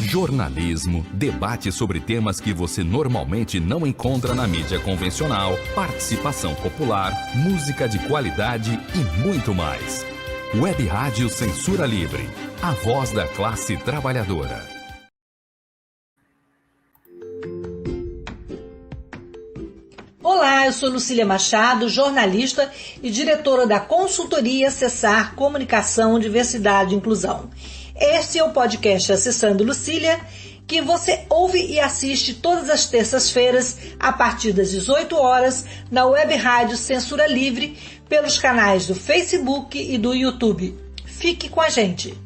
Jornalismo, debate sobre temas que você normalmente não encontra na mídia convencional, participação popular, música de qualidade e muito mais. Web Rádio Censura Livre, a voz da classe trabalhadora. Olá, eu sou Lucília Machado, jornalista e diretora da consultoria Acessar Comunicação, Diversidade e Inclusão. Este é o podcast Acessando Lucília, que você ouve e assiste todas as terças-feiras, a partir das 18 horas, na Web Rádio Censura Livre, pelos canais do Facebook e do YouTube. Fique com a gente!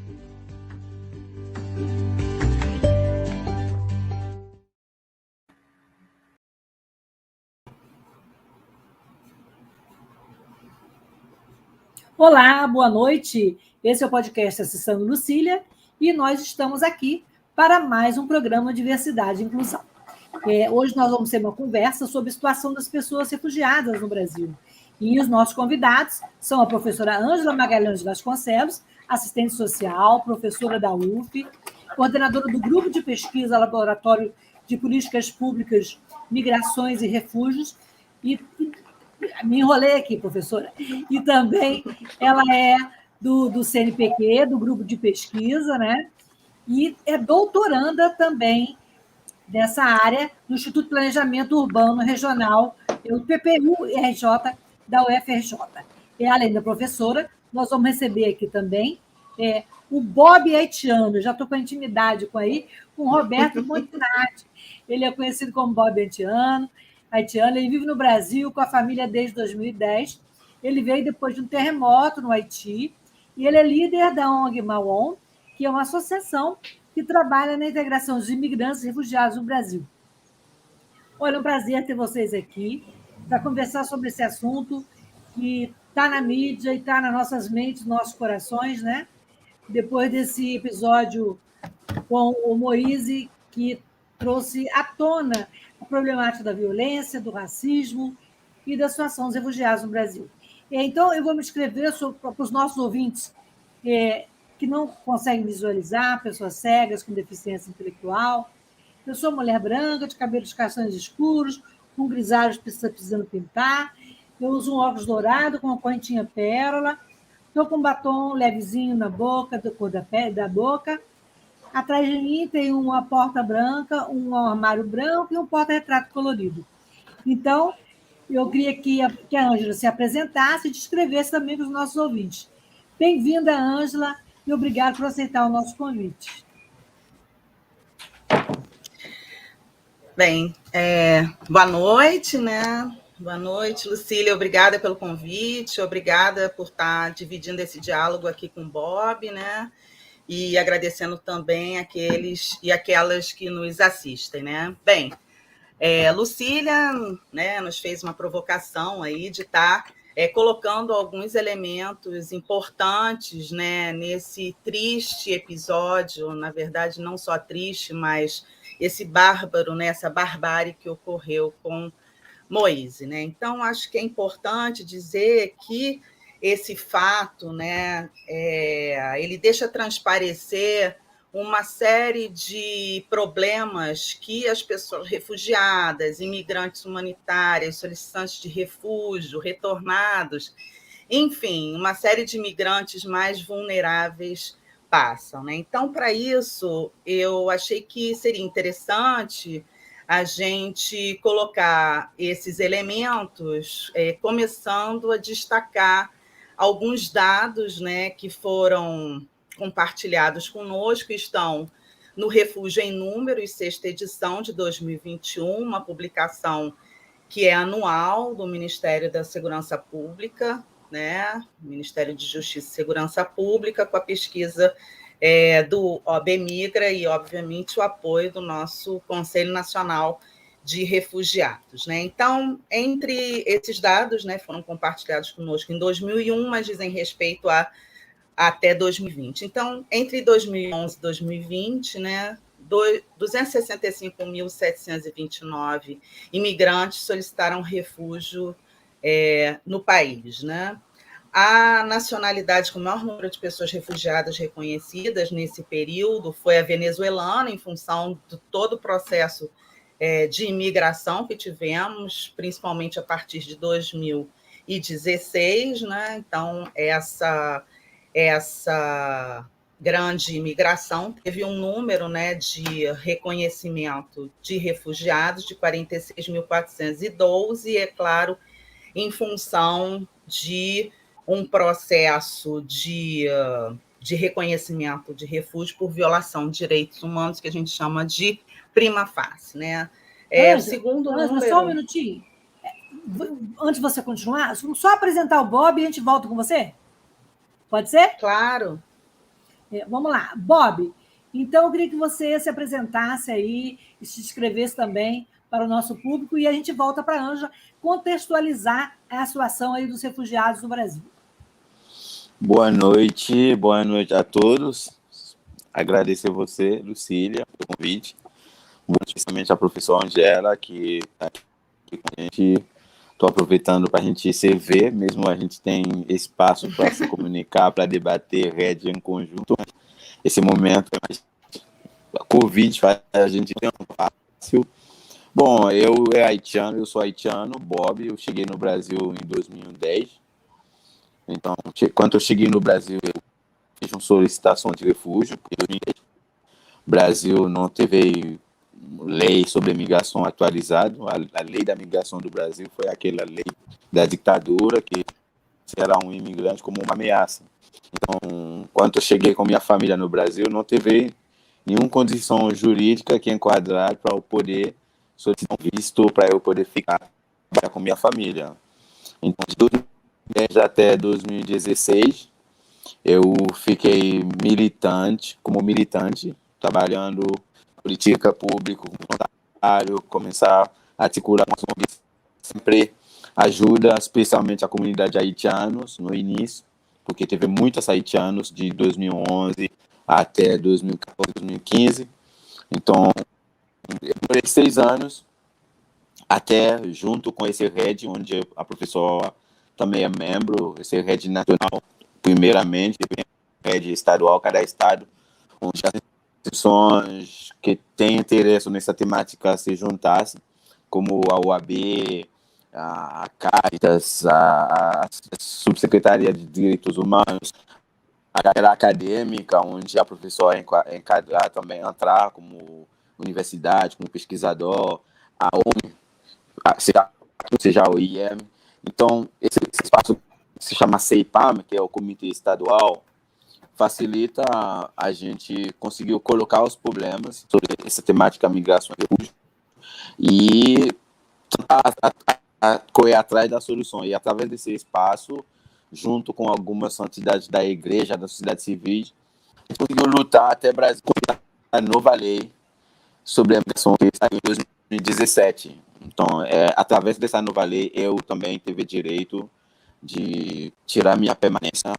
Olá, boa noite. Esse é o podcast Acessando Lucília e nós estamos aqui para mais um programa Diversidade e Inclusão. Hoje nós vamos ter uma conversa sobre a situação das pessoas refugiadas no Brasil. E os nossos convidados são a professora Ângela Magalhães Vasconcelos, assistente social, professora da UF, coordenadora do Grupo de Pesquisa Laboratório de Políticas Públicas, Migrações e Refúgios, e me enrolei aqui, professora. E também ela é do CNPq, do grupo de pesquisa, né? E é doutoranda também dessa área no Instituto de Planejamento Urbano Regional, o PPU-RJ da UFRJ. E, além da professora, nós vamos receber aqui também o Bob Haitiano, já estou com intimidade com o Roberto Montinati. Ele é conhecido como Bob Haitiano, ele vive no Brasil com a família desde 2010. Ele veio depois de um terremoto no Haiti e ele é líder da ONG Mawon, que é uma associação que trabalha na integração dos imigrantes e refugiados no Brasil. Olha, é um prazer ter vocês aqui para conversar sobre esse assunto que está na mídia e está nas nossas mentes, nos nossos corações, né? Depois desse episódio com o Moise, que trouxe à tona a problemática da violência, do racismo e da situação dos refugiados no Brasil. Então, eu vou me inscrever para os nossos ouvintes que não conseguem visualizar, pessoas cegas com deficiência intelectual. Eu sou mulher branca, de cabelos castanhos escuros, com grisalhos precisando pintar. Eu uso um óculos dourado com uma correntinha pérola. Estou com um batom levezinho na boca, da cor da boca. Atrás de mim tem uma porta branca, um armário branco e um porta-retrato colorido. Então, eu queria que a Ângela se apresentasse e descrevesse também para os nossos ouvintes. Bem-vinda, Ângela, e obrigada por aceitar o nosso convite. Bem, boa noite, né? Boa noite, Lucília, obrigada pelo convite, obrigada por estar dividindo esse diálogo aqui com o Bob, né? E agradecendo também aqueles e aquelas que nos assistem, né? Bem, Lucília, né, nos fez uma provocação aí de estar colocando alguns elementos importantes, né, nesse triste episódio, na verdade não só triste, mas esse bárbaro, né, essa barbárie que ocorreu com Moise, né? Então, acho que é importante dizer que esse fato, né, ele deixa transparecer uma série de problemas que as pessoas refugiadas, imigrantes humanitárias, solicitantes de refúgio, retornados, enfim, uma série de imigrantes mais vulneráveis passam, né? Então, para isso, eu achei que seria interessante a gente colocar esses elementos, começando a destacar alguns dados, né, que foram compartilhados conosco, estão no Refúgio em Números, sexta edição de 2021, uma publicação que é anual do Ministério da Segurança Pública, né, Ministério de Justiça e Segurança Pública, com a pesquisa do OAB Migra e, obviamente, o apoio do nosso Conselho Nacional de Refugiados, né? Então, entre esses dados, né, foram compartilhados conosco em 2001, mas dizem respeito até 2020. Então, entre 2011 e 2020, né, 265.729 imigrantes solicitaram refúgio no país, né? a nacionalidade com o maior número de pessoas refugiadas reconhecidas nesse período foi a venezuelana, em função de todo o processo de imigração que tivemos, principalmente a partir de 2016, né? Então, essa grande imigração teve um número, né, de reconhecimento de refugiados de 46.412, e, é claro, em função de um processo de reconhecimento de refúgio por violação de direitos humanos, que a gente chama de prima facie, né? Segundo número... Só um minutinho. Antes de você continuar, só apresentar o Bob e a gente volta com você? Pode ser? Claro. Vamos lá. Bob, então eu queria que você se apresentasse aí e se inscrevesse também para o nosso público, e a gente volta para a Ângela contextualizar a situação aí dos refugiados no Brasil. Boa noite a todos. Agradecer a você, Lucília, pelo convite. Especialmente a professora Angela, que está aqui com a gente. Estou aproveitando para a gente se ver, mesmo a gente tem espaço para se comunicar, para debater rede em conjunto. Esse momento, a Covid faz a gente ter um fácil. Bom, eu sou haitiano, Bob. Eu cheguei no Brasil em 2010. Então, quando eu cheguei no Brasil, eu fiz uma solicitação de refúgio, porque o Brasil não teve lei sobre imigração atualizada. A lei da migração do Brasil foi aquela lei da ditadura, que era um imigrante como uma ameaça. Então, quando eu cheguei com minha família no Brasil, não teve nenhuma condição jurídica que enquadrar para eu poder solicitar um visto, para eu poder ficar com minha família. Então, de 2010 até 2016, eu fiquei como militante, trabalhando política pública, voluntário, começar a articular com ações que sempre ajuda, especialmente a comunidade haitianos no início, porque teve muitos haitianos de 2011 até 2014, 2015. Então, eu demorei 6 anos, até junto com esse RED, onde a professora também é membro, esse RED nacional, primeiramente, RED estadual, cada estado, onde as instituições que têm interesse nessa temática se juntassem, como a OAB, a Caritas, a Subsecretaria de Direitos Humanos, a carreira acadêmica, onde a professora é enquadrada também entrar como universidade, como pesquisador, a ONU, seja o IEM. Então, esse espaço se chama CEIPAM, que é o Comitê Estadual, facilita a gente conseguir colocar os problemas sobre essa temática migração e refúgio e correr atrás da solução. E através desse espaço, junto com algumas entidades da igreja, da sociedade civil, a gente conseguiu lutar até o Brasil com a nova lei sobre a migração que saiu em 2017. Então, através dessa nova lei, eu também tive direito de tirar minha permanência,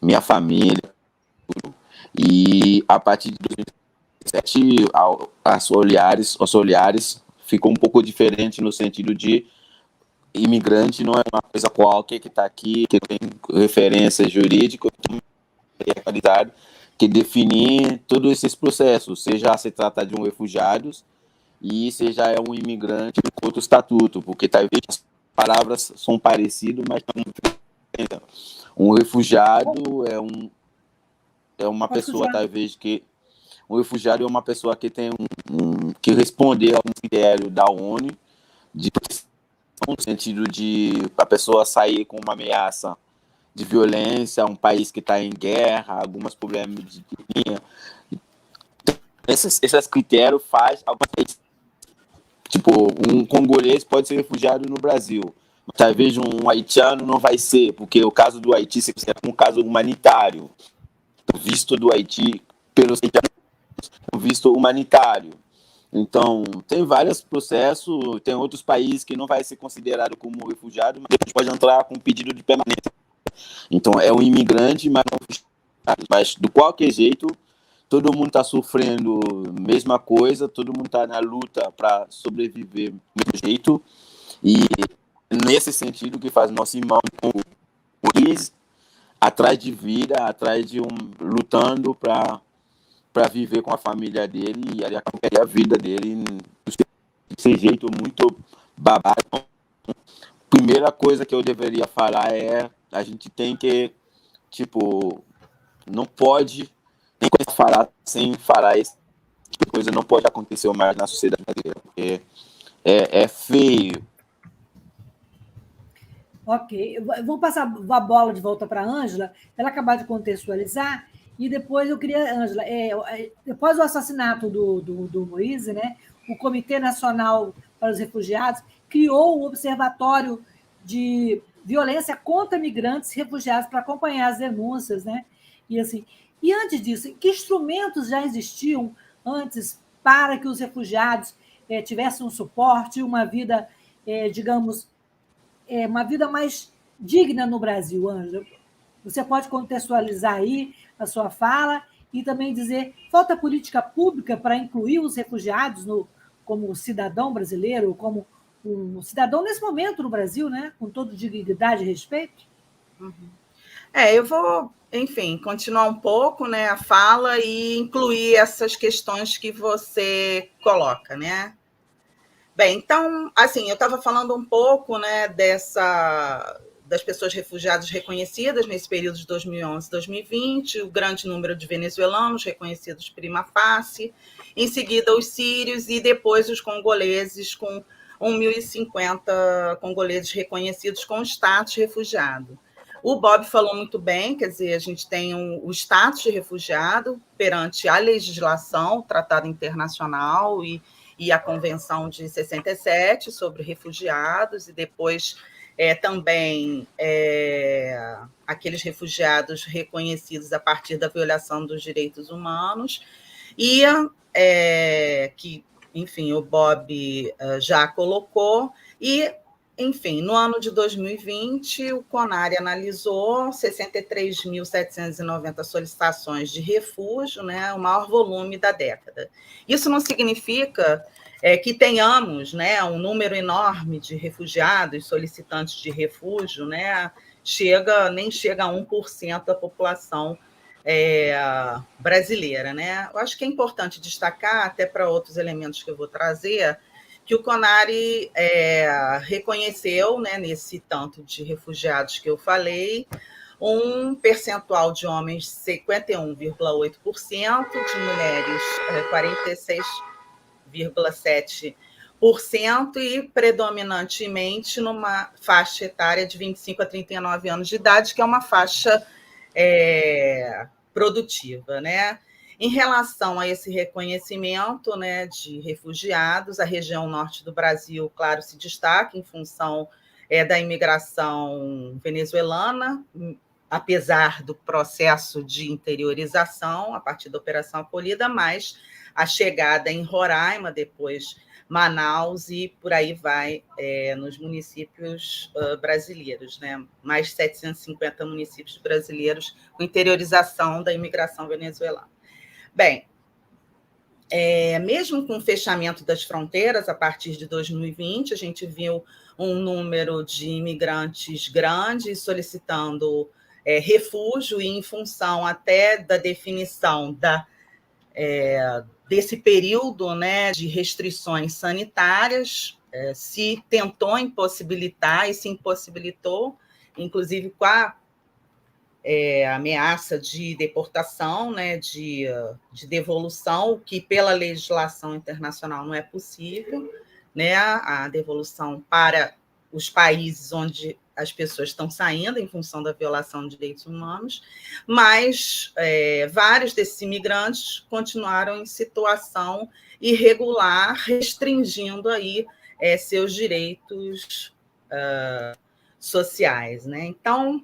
minha família, e a partir de 2017, os olhares ficou um pouco diferente no sentido de imigrante não é uma coisa qualquer que está aqui, que tem referência jurídica, qualidade, que definir todos esses processos, seja se trata de um refugiado e seja é um imigrante com outro estatuto, porque talvez as palavras são parecidas, mas não. Um refugiado é uma pessoa, talvez, que... Um refugiado é uma pessoa que tem que responder a um critério da ONU, no sentido de a pessoa sair com uma ameaça de violência, um país que está em guerra, alguns problemas de linha. Esses critérios faz algumas vezes, tipo, um congolês pode ser refugiado no Brasil, mas talvez um haitiano não vai ser, porque o caso do Haiti se considera um caso humanitário. O visto do Haiti pelos haitianos é um visto humanitário. Então, tem vários processos, tem outros países que não vai ser considerado como refugiado, mas depois pode entrar com pedido de permanência. Então, é um imigrante, mas não refugiado. Mas, de qualquer jeito, todo mundo está sofrendo a mesma coisa, todo mundo está na luta para sobreviver do mesmo jeito. E, nesse sentido, que faz nosso irmão, eles atrás de vida, atrás de lutando para viver com a família dele, e ele acabou perdendo a vida dele desse jeito muito babado. Primeira coisa que eu deveria falar é: a gente tem que, tipo, não pode nem começar a falar sem falar esse tipo de coisa, não pode acontecer mais na sociedade brasileira, porque é feio. Ok, eu vou passar a bola de volta para a Ângela, ela acabar de contextualizar, e depois eu queria, Ângela, depois do assassinato do Moise, né, o Comitê Nacional para os Refugiados criou o Observatório de Violência contra Migrantes e Refugiados para acompanhar as denúncias, né? E assim, e antes disso, que instrumentos já existiam antes para que os refugiados tivessem um suporte, uma vida, digamos, uma vida mais digna no Brasil, Ângela? Você pode contextualizar aí a sua fala e também dizer, falta política pública para incluir os refugiados como cidadão brasileiro, como um cidadão nesse momento no Brasil, né? Com toda dignidade e respeito? Eu vou, enfim, continuar um pouco, né, a fala e incluir essas questões que você coloca, né? Bem, então, assim, eu estava falando um pouco, né, das pessoas refugiadas reconhecidas nesse período de 2011 e 2020, o grande número de venezuelanos reconhecidos prima facie, em seguida os sírios e depois os congoleses, com 1.050 congoleses reconhecidos com status de refugiado. O Bob falou muito bem, quer dizer, a gente tem o status de refugiado perante a legislação, o Tratado Internacional e a Convenção de 67 sobre refugiados, e depois também aqueles refugiados reconhecidos a partir da violação dos direitos humanos, e que, enfim, o Bob já colocou, e, enfim, no ano de 2020, o CONARE analisou 63.790 solicitações de refúgio, né, o maior volume da década. Isso não significa que tenhamos, né, um número enorme de refugiados, solicitantes de refúgio, né, nem chega a 1% da população brasileira, né? Eu acho que é importante destacar, até para outros elementos que eu vou trazer, que o CONARE reconheceu, né, nesse tanto de refugiados que eu falei, um percentual de homens 51,8%, de mulheres 46,7%, e predominantemente numa faixa etária de 25 a 39 anos de idade, que é uma faixa produtiva, né? Em relação a esse reconhecimento, né, de refugiados, a região norte do Brasil, claro, se destaca em função da imigração venezuelana, apesar do processo de interiorização a partir da Operação Acolhida, mas a chegada em Roraima, depois Manaus e por aí vai nos municípios brasileiros, né? Mais 750 municípios brasileiros com interiorização da imigração venezuelana. Bem, mesmo com o fechamento das fronteiras a partir de 2020, a gente viu um número de imigrantes grandes solicitando refúgio, e em função até da definição desse período, né, de restrições sanitárias, se tentou impossibilitar e se impossibilitou, inclusive com a ameaça de deportação, né, de devolução, que pela legislação internacional não é possível, né, a devolução para os países onde as pessoas estão saindo em função da violação de direitos humanos, mas vários desses imigrantes continuaram em situação irregular, restringindo aí seus direitos sociais, né? Então,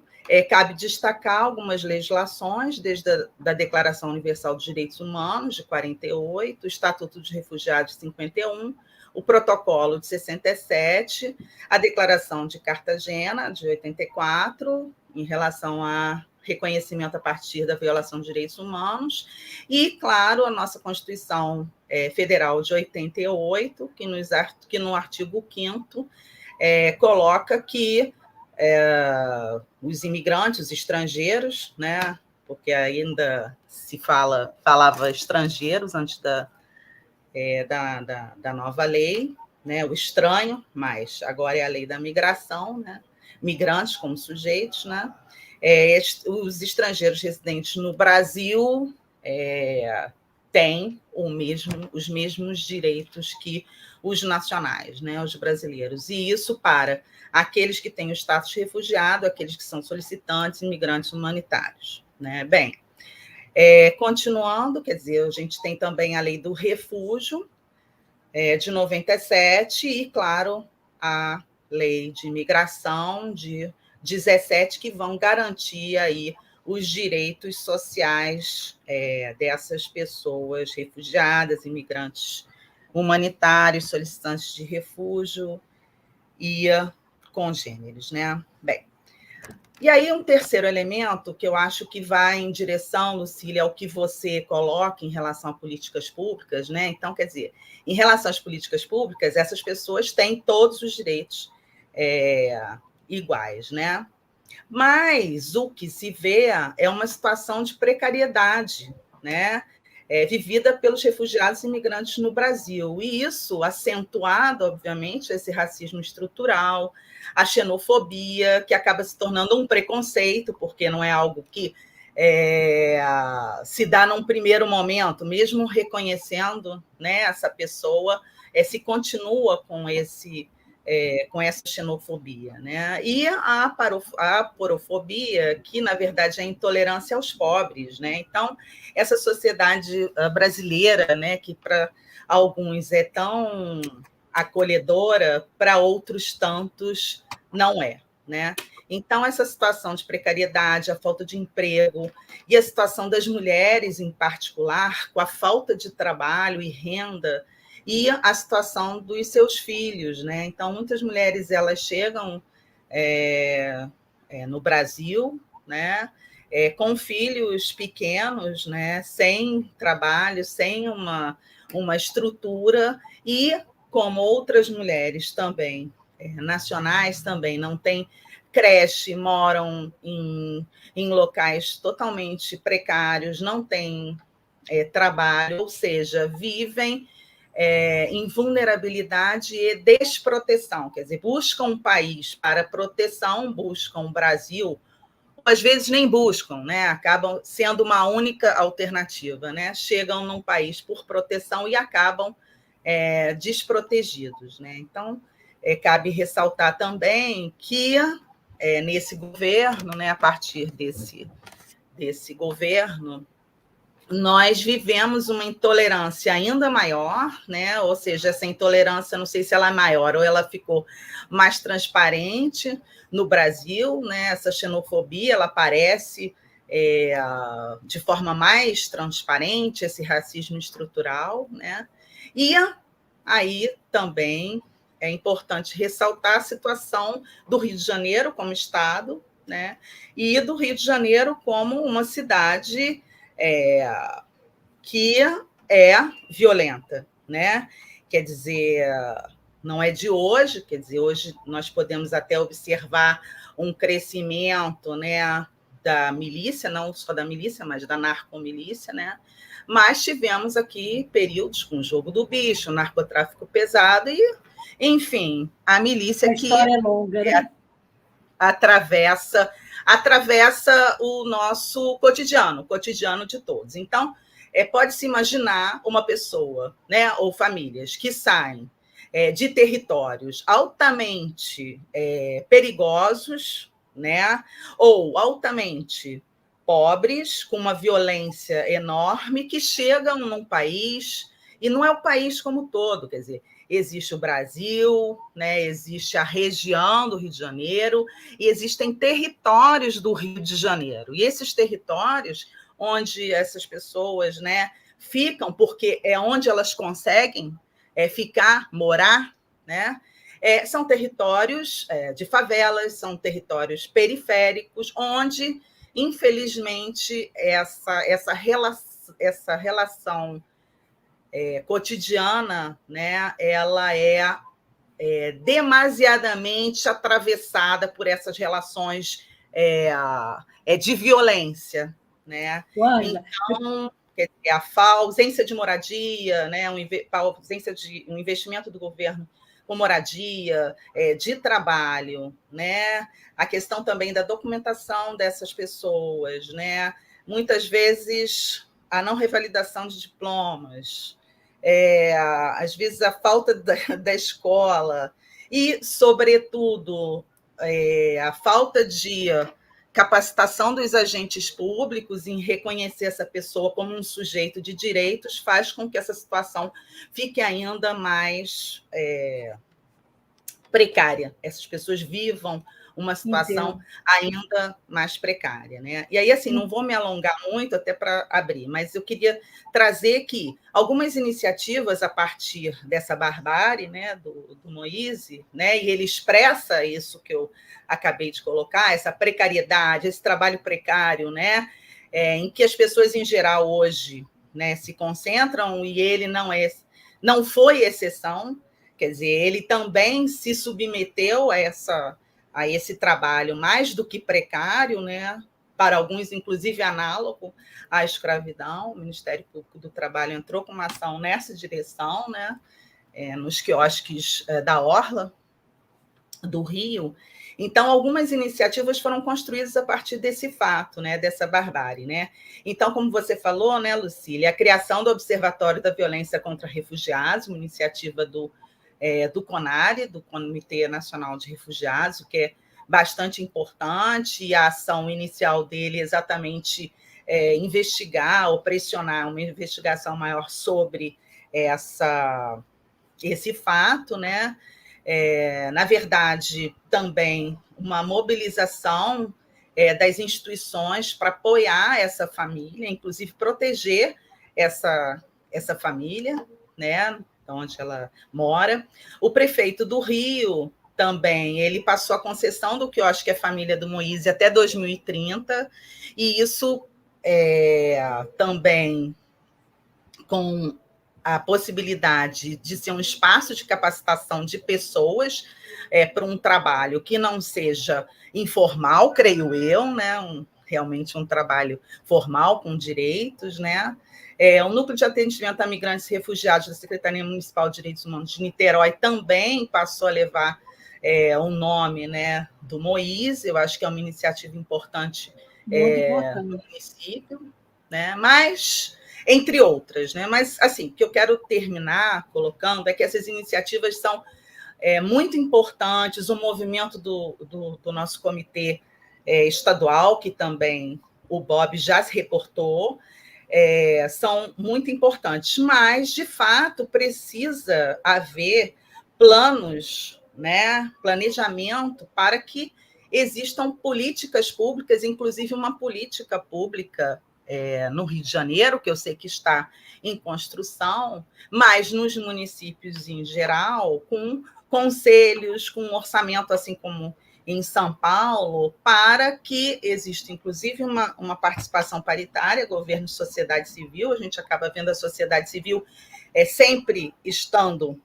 cabe destacar algumas legislações, desde a Declaração Universal dos Direitos Humanos, de 48, o Estatuto dos Refugiados, de 51, o Protocolo de 67, a Declaração de Cartagena, de 84, em relação a reconhecimento a partir da violação de direitos humanos, e, claro, a nossa Constituição Federal de 88, que no artigo 5º coloca que os imigrantes, os estrangeiros, né? Porque ainda se falava estrangeiros antes da nova lei, né? O estranho, mas agora é a lei da migração, né? Migrantes como sujeitos, né? Os estrangeiros residentes no Brasil têm os mesmos direitos que os nacionais, né, os brasileiros. E isso para aqueles que têm o status de refugiado, aqueles que são solicitantes, imigrantes humanitários. Né? Bem, continuando, quer dizer, a gente tem também a lei do refúgio, de 97, e, claro, a lei de imigração de 17, que vão garantir aí os direitos sociais dessas pessoas refugiadas, imigrantes humanitários, solicitantes de refúgio e congêneres, né? Bem, e aí um terceiro elemento que eu acho que vai em direção, Lucília, ao que você coloca em relação a políticas públicas, né? Então, quer dizer, em relação às políticas públicas, essas pessoas têm todos os direitos iguais, né? Mas o que se vê é uma situação de precariedade, né? Vivida pelos refugiados e imigrantes no Brasil. E isso acentuado, obviamente, esse racismo estrutural, a xenofobia, que acaba se tornando um preconceito, porque não é algo que se dá num primeiro momento, mesmo reconhecendo, né, essa pessoa, se continua com essa xenofobia, né? E a aporofobia, que, na verdade, é a intolerância aos pobres, né? Então, essa sociedade brasileira, né, que para alguns é tão acolhedora, para outros tantos não é, né? Então, essa situação de precariedade, a falta de emprego e a situação das mulheres, em particular, com a falta de trabalho e renda, e a situação dos seus filhos, né? Então, muitas mulheres elas chegam no Brasil, né? Com filhos pequenos, né? Sem trabalho, sem uma estrutura, e como outras mulheres também, nacionais também, não têm creche, moram em locais totalmente precários, não têm trabalho, ou seja, vivem em vulnerabilidade e desproteção, quer dizer, buscam um país para proteção, buscam o Brasil, às vezes nem buscam, né? Acabam sendo uma única alternativa, né? Chegam num país por proteção e acabam desprotegidos, né? Então, cabe ressaltar também que nesse governo, né, a partir desse governo, nós vivemos uma intolerância ainda maior, né? Ou seja, essa intolerância, não sei se ela é maior ou ela ficou mais transparente no Brasil, né? Essa xenofobia, ela aparece de forma mais transparente, esse racismo estrutural, né? E aí também é importante ressaltar a situação do Rio de Janeiro como estado, né? E do Rio de Janeiro como uma cidade que é violenta, né? Quer dizer, não é de hoje, quer dizer, hoje nós podemos até observar um crescimento, né, da milícia, não só da milícia, mas da narcomilícia, né? Mas tivemos aqui períodos com o jogo do bicho, narcotráfico pesado e, enfim, a milícia a história é longa, né? atravessa o nosso cotidiano, o cotidiano de todos. Então, pode-se imaginar uma pessoa, né, ou famílias que saem de territórios altamente perigosos, né, ou altamente pobres, com uma violência enorme, que chegam num país, e não é o país como um todo, quer dizer, existe o Brasil, né, existe a região do Rio de Janeiro, e existem territórios do Rio de Janeiro. E esses territórios onde essas pessoas, né, ficam, porque é onde elas conseguem ficar, morar, né, são territórios de favelas, são territórios periféricos, onde, infelizmente, essa relação cotidiana, né, ela é demasiadamente atravessada por essas relações de violência, né? Então, quer dizer, a ausência de moradia, né? A ausência de um investimento do governo com moradia, de trabalho, né? A questão também da documentação dessas pessoas, né? Muitas vezes a não revalidação de diplomas, às vezes a falta da escola e, sobretudo, a falta de capacitação dos agentes públicos em reconhecer essa pessoa como um sujeito de direitos faz com que essa situação fique ainda mais precária. Essas pessoas vivam uma situação ainda mais precária, né? E aí, assim, não vou me alongar muito até para abrir, mas eu queria trazer aqui algumas iniciativas a partir dessa barbárie, né, do Moise, né? E ele expressa isso que eu acabei de colocar, essa precariedade, esse trabalho precário, né? Em que as pessoas, em geral, hoje, né, se concentram, e ele não foi exceção, quer dizer, ele também se submeteu a esse trabalho mais do que precário, né? Para alguns, inclusive, análogo à escravidão. O Ministério Público do Trabalho entrou com uma ação nessa direção, né? Nos quiosques da Orla do Rio. Então, algumas iniciativas foram construídas a partir desse fato, né? Dessa barbárie, né? Então, como você falou, né, Lucília, a criação do Observatório da Violência contra Refugiados, uma iniciativa do CONARE, do Comitê Nacional de Refugiados, o que é bastante importante, e a ação inicial dele é exatamente investigar ou pressionar uma investigação maior sobre esse fato, né? Na verdade, também uma mobilização das instituições para apoiar essa família, inclusive proteger essa família, né? Onde ela mora. O prefeito do Rio também, ele passou a concessão do quiosque à família do Moise até 2030, e isso também com a possibilidade de ser um espaço de capacitação de pessoas para um trabalho que não seja informal, creio eu, né? Realmente um trabalho formal, com direitos, né? O Núcleo de Atendimento a Migrantes e Refugiados da Secretaria Municipal de Direitos Humanos de Niterói também passou a levar o nome, né, do Moise. Eu acho que é uma iniciativa importante no município, né? Mas, entre outras, né? Mas, assim, o que eu quero terminar colocando é que essas iniciativas são muito importantes. O movimento do nosso comitê estadual, que também o Bob já se reportou, são muito importantes, mas, de fato, precisa haver planos, né, planejamento para que existam políticas públicas, inclusive uma política pública no Rio de Janeiro, que eu sei que está em construção, mas nos municípios em geral, com conselhos, com orçamento, assim como em São Paulo, para que exista, inclusive, uma participação paritária, governo e sociedade civil. A gente acaba vendo a sociedade civil sempre estando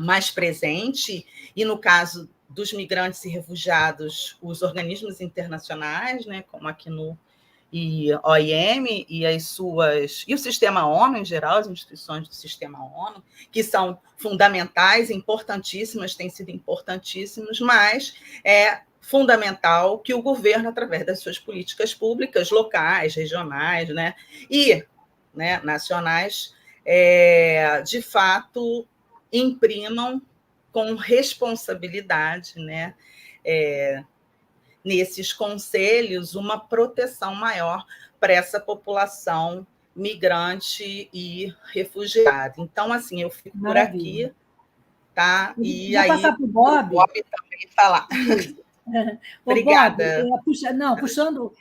mais presente, e, no caso dos migrantes e refugiados, os organismos internacionais, né, como aqui no OIM e o sistema ONU em geral, as instituições do sistema ONU, que são fundamentais, importantíssimas, têm sido importantíssimas, mas é fundamental que o governo, através das suas políticas públicas locais, regionais, né, e nacionais, de fato, imprimam com responsabilidade, né, nesses conselhos, uma proteção maior para essa população migrante e refugiada. Então, assim, eu fico por aqui, tá? E vou aí, passar para o Bob também falar. Obrigada. Bob, puxando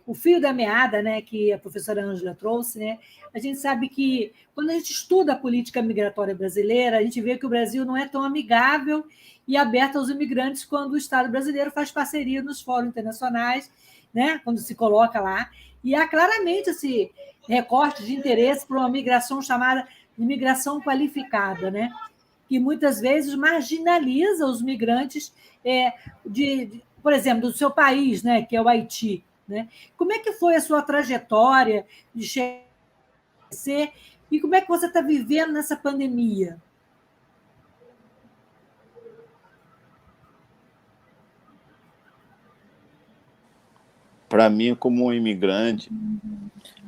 o fio da meada, né, que a professora Ângela trouxe, né, a gente sabe que, quando a gente estuda a política migratória brasileira, a gente vê que o Brasil não é tão amigável e aberto aos imigrantes quando o Estado brasileiro faz parceria nos fóruns internacionais, né, quando se coloca lá, e há claramente esse recorte de interesse por uma migração chamada imigração qualificada, né? Que muitas vezes marginaliza os migrantes, por exemplo, do seu país, né, que é o Haiti. Né? Como é que foi a sua trajetória de chegar e como é que você está vivendo nessa pandemia? Para mim, como um imigrante,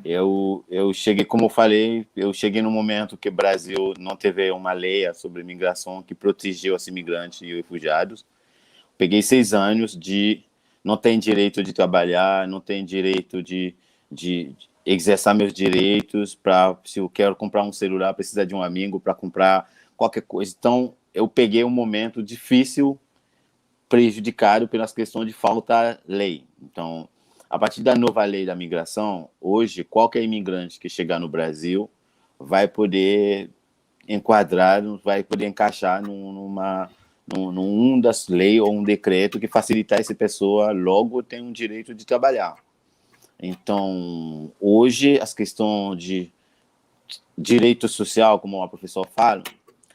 eu cheguei, como eu falei, eu cheguei no momento que o Brasil não teve uma lei sobre imigração que protegeu os imigrantes e refugiados. Peguei 6 anos de não tem direito de trabalhar, não tem direito de exercer meus direitos, se eu quero comprar um celular, precisa de um amigo para comprar qualquer coisa. Então, eu peguei um momento difícil, prejudicado pelas questões de falta de lei. Então, a partir da nova lei da migração, hoje, qualquer imigrante que chegar no Brasil vai poder enquadrar, vai poder encaixar num das leis ou um decreto que facilitar essa pessoa logo tem um direito de trabalhar. Então, hoje, as questões de direito social, como a professora fala,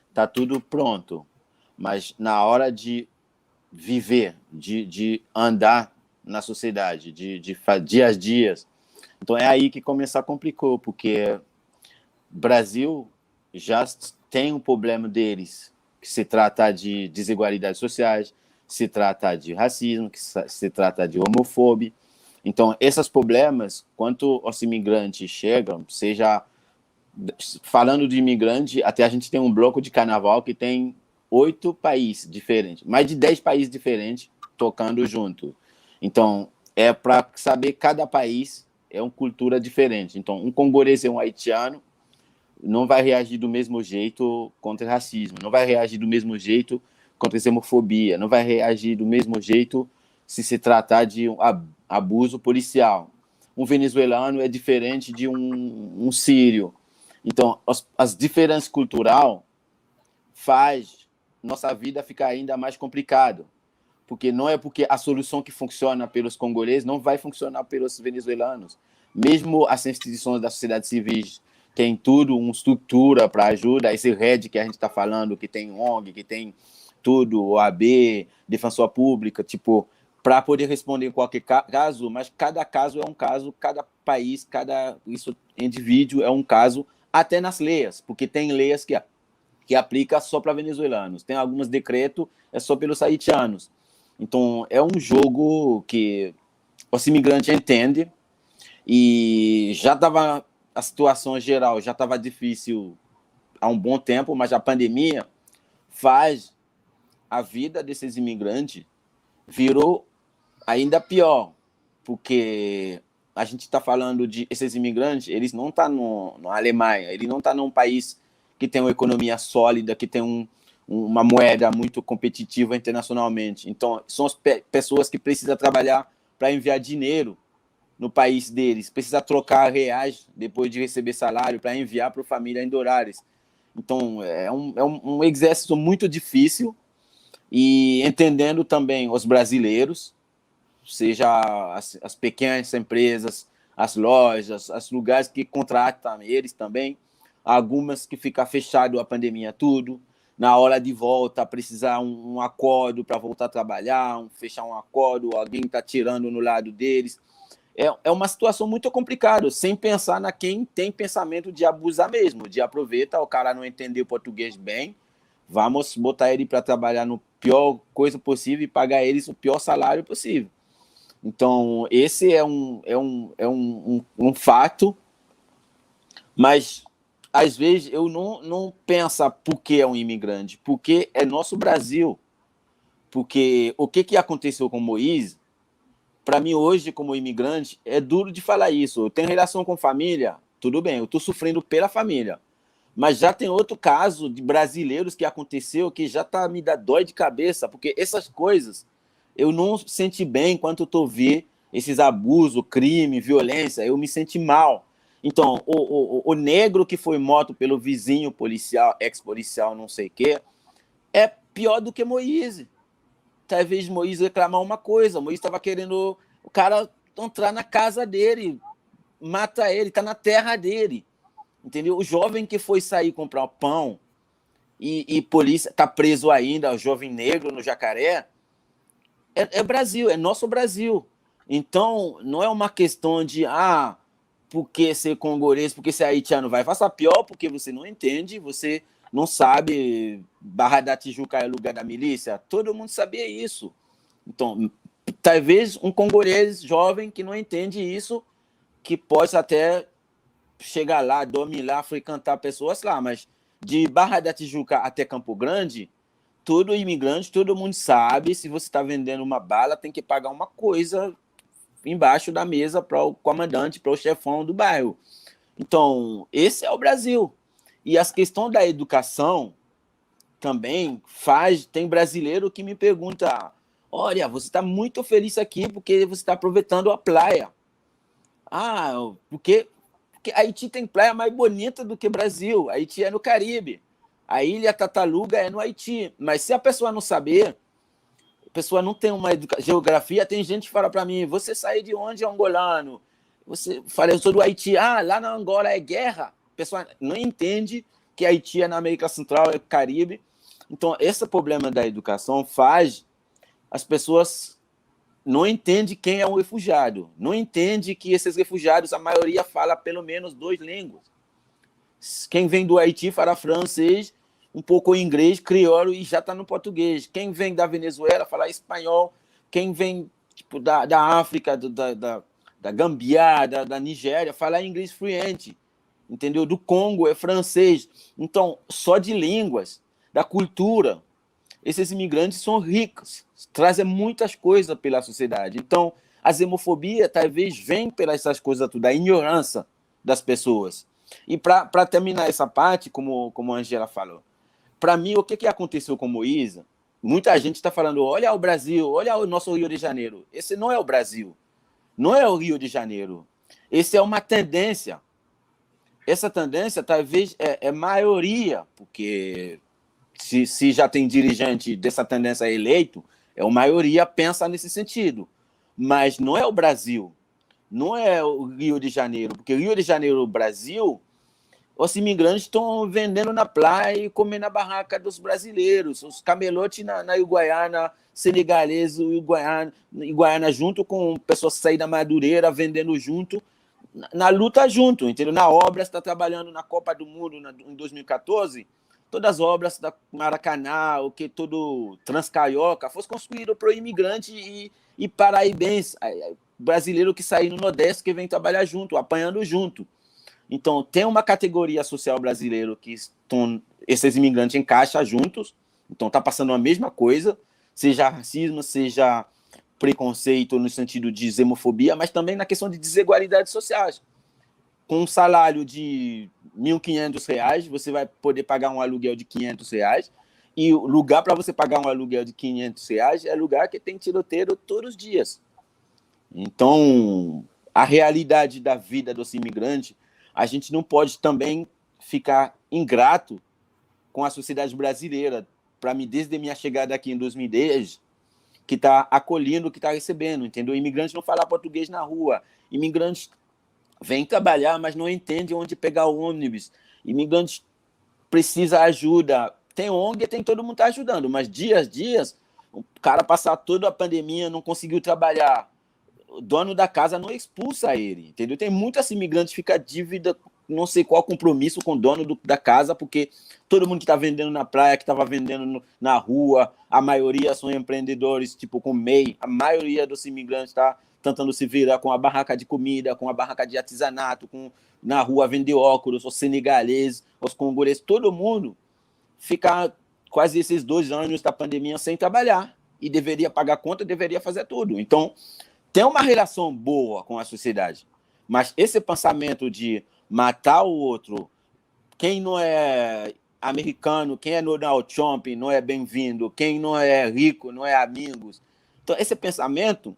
está tudo pronto. Mas na hora de viver, de andar na sociedade, de dia a dia, então é aí que começa a complicar, porque o Brasil já tem um problema deles, que se trata de desigualdades sociais, se trata de racismo, que se trata de homofobia. Então, esses problemas, quando os imigrantes chegam, seja falando de imigrante, até a gente tem um bloco de carnaval que tem 8 países diferentes, mais de 10 países diferentes tocando junto. Então, é para saber cada país é uma cultura diferente. Então, um congolês e um haitiano não vai reagir do mesmo jeito contra o racismo, não vai reagir do mesmo jeito contra a homofobia, não vai reagir do mesmo jeito se tratar de um abuso policial. Um venezuelano é diferente de um sírio. Então, as diferenças culturais faz nossa vida ficar ainda mais complicada, porque não é porque a solução que funciona pelos congoleses não vai funcionar pelos venezuelanos. Mesmo as instituições da sociedade civil tem tudo, uma estrutura para ajuda, esse RED que a gente está falando, que tem ONG, que tem tudo, OAB, Defensor Pública, tipo, para poder responder em qualquer caso, mas cada caso é um caso, cada país, cada indivíduo é um caso, até nas leis, porque tem leis que aplica só para venezuelanos, tem alguns decretos é só pelos haitianos. Então, é um jogo que os imigrantes entendem e já estava, a situação geral já estava difícil há um bom tempo, mas a pandemia faz a vida desses imigrantes virou ainda pior, porque a gente está falando de esses imigrantes, eles não estão na Alemanha, eles não estão num país que tem uma economia sólida, que tem uma moeda muito competitiva internacionalmente. Então, são as pessoas que precisam trabalhar para enviar dinheiro no país deles, precisa trocar reais depois de receber salário para enviar para a família em dólares. Então, é um exercício muito difícil e entendendo também os brasileiros, seja as pequenas empresas, as lojas, os lugares que contratam eles também, algumas que ficam fechado a pandemia tudo, na hora de volta precisar um acordo para voltar a trabalhar, fechar um acordo, alguém está tirando no lado deles. É uma situação muito complicada, sem pensar na quem tem pensamento de abusar mesmo, de aproveitar, o cara não entendeu português bem, vamos botar ele para trabalhar no pior coisa possível e pagar eles o pior salário possível. Então, esse é um fato, mas às vezes eu não penso por que é um imigrante, porque é nosso Brasil. Porque o que aconteceu com Moisés, para mim hoje, como imigrante, é duro de falar isso. Eu tenho relação com família, tudo bem, eu estou sofrendo pela família. Mas já tem outro caso de brasileiros que aconteceu que já me dá dói de cabeça, porque essas coisas eu não senti bem enquanto eu estou vendo esses abusos, crime, violência, eu me senti mal. Então, o negro que foi morto pelo vizinho policial, ex-policial, não sei o quê, é pior do que Moisés. Talvez Moisés reclamar uma coisa, Moisés estava querendo o cara entrar na casa dele, mata ele, está na terra dele. entendeu? O jovem que foi sair comprar pão e polícia está preso ainda, o jovem negro no Jacaré, é Brasil, é nosso Brasil. Então, não é uma questão de, porque ser congolês, porque ser haitiano vai. Faça pior porque você não entende, você não sabe Barra da Tijuca é lugar da milícia. Todo mundo sabia isso. Então, talvez um congolês jovem que não entende isso, que possa até chegar lá, dormir lá, frequentar pessoas lá, mas de Barra da Tijuca até Campo Grande, todo imigrante, todo mundo sabe, se você está vendendo uma bala, tem que pagar uma coisa embaixo da mesa para o comandante, para o chefão do bairro. Então, esse é o Brasil. E as questões da educação também tem brasileiro que me pergunta, olha, você está muito feliz aqui porque você está aproveitando a praia. Porque Haiti tem praia mais bonita do que Brasil. Haiti é no Caribe. A ilha Tataluga é no Haiti. Mas se a pessoa não saber, a pessoa não tem uma geografia, tem gente que fala para mim, você saiu de onde, angolano? Você fala, eu sou do Haiti. Lá na Angola é guerra. A pessoa não entende que Haiti é na América Central, é Caribe. Então, esse problema da educação faz as pessoas não entendem quem é um refugiado, não entende que esses refugiados, a maioria fala pelo menos 2 línguas. Quem vem do Haiti fala francês, um pouco inglês, crioulo e já está no português. Quem vem da Venezuela fala espanhol. Quem vem da África, da Gâmbia, da Nigéria, fala inglês fluente. Entendeu? Do Congo é francês. Então, só de línguas, da cultura, esses imigrantes são ricos, trazem muitas coisas pela sociedade. Então, a xenofobia talvez vem pelas essas coisas tudo, da ignorância das pessoas. E para terminar essa parte, como a Angela falou, para mim, o que aconteceu com Moïse? Muita gente está falando, olha o Brasil, olha o nosso Rio de Janeiro. Esse não é o Brasil, não é o Rio de Janeiro. Essa é uma tendência. Essa tendência talvez é maioria, porque se já tem dirigente dessa tendência eleito, a maioria pensa nesse sentido. Mas não é o Brasil, não é o Rio de Janeiro, porque Rio de Janeiro, o Brasil, os imigrantes estão vendendo na praia e comendo na barraca dos brasileiros, os camelotes na Iguaiana, senegalês, Iguaiana junto com pessoas que saíram da Madureira, vendendo junto, na luta junto, entendeu? Na obra, você está trabalhando na Copa do Mundo em 2014, todas as obras da Maracanã, o que todo Transcarioca, fosse construído para o imigrante e paraíbense, brasileiro que saiu no Nordeste, que vem trabalhar junto, apanhando junto. Então, tem uma categoria social brasileira que esses imigrantes encaixam juntos, então está passando a mesma coisa, seja racismo, seja preconceito no sentido de xenofobia, mas também na questão de desigualdades sociais. Com um salário de R$ 1.500, você vai poder pagar um aluguel de R$ 500, e o lugar para você pagar um aluguel de R$ 500 é lugar que tem tiroteio todos os dias. Então, a realidade da vida dos imigrantes, a gente não pode também ficar ingrato com a sociedade brasileira. Para mim, desde a minha chegada aqui em 2010, que está acolhendo, que está recebendo, entendeu? Imigrante não fala português na rua, imigrantes vêm trabalhar, mas não entendem onde pegar o ônibus, imigrantes precisam ajuda, tem ONG, todo mundo está ajudando, mas dias, o cara passar toda a pandemia, não conseguiu trabalhar, o dono da casa não expulsa ele, entendeu? Tem muitos imigrantes que ficam dívida, não sei qual compromisso com o dono da casa, porque todo mundo que está vendendo na praia, que estava vendendo na rua, a maioria são empreendedores, tipo com MEI, a maioria dos imigrantes está tentando se virar com a barraca de comida, com a barraca de artesanato, na rua vender óculos, os senegaleses, os congoleses, todo mundo fica quase esses 2 anos da pandemia sem trabalhar e deveria pagar conta, deveria fazer tudo. Então, tem uma relação boa com a sociedade, mas esse pensamento de matar o outro, quem não é americano, quem é Donald Trump não é bem-vindo, quem não é rico não é amigos. Então, esse pensamento,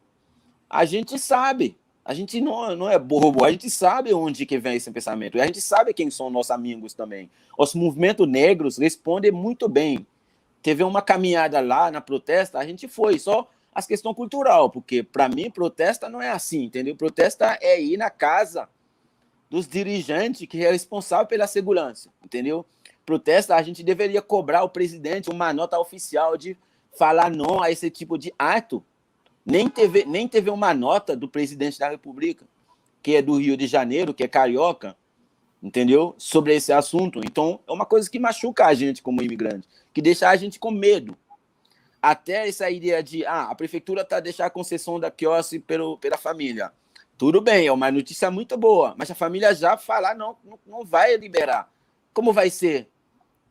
a gente sabe, a gente não é bobo, a gente sabe onde que vem esse pensamento, e a gente sabe quem são nossos amigos também. Os movimentos negros respondem muito bem. Teve uma caminhada lá na protesta, a gente foi, só as questões cultural, porque para mim protesta não é assim, entendeu? Protesta é ir na casa dos dirigentes que é responsável pela segurança, entendeu? Protesta, a gente deveria cobrar o presidente uma nota oficial de falar não a esse tipo de ato. Nem teve uma nota do presidente da República, que é do Rio de Janeiro, que é carioca, entendeu? Sobre esse assunto. Então, é uma coisa que machuca a gente como imigrante, que deixa a gente com medo. Até essa ideia de, a prefeitura está deixando a concessão da quiosque pela família. Tudo bem, é uma notícia muito boa, mas a família já fala, não vai liberar. Como vai ser?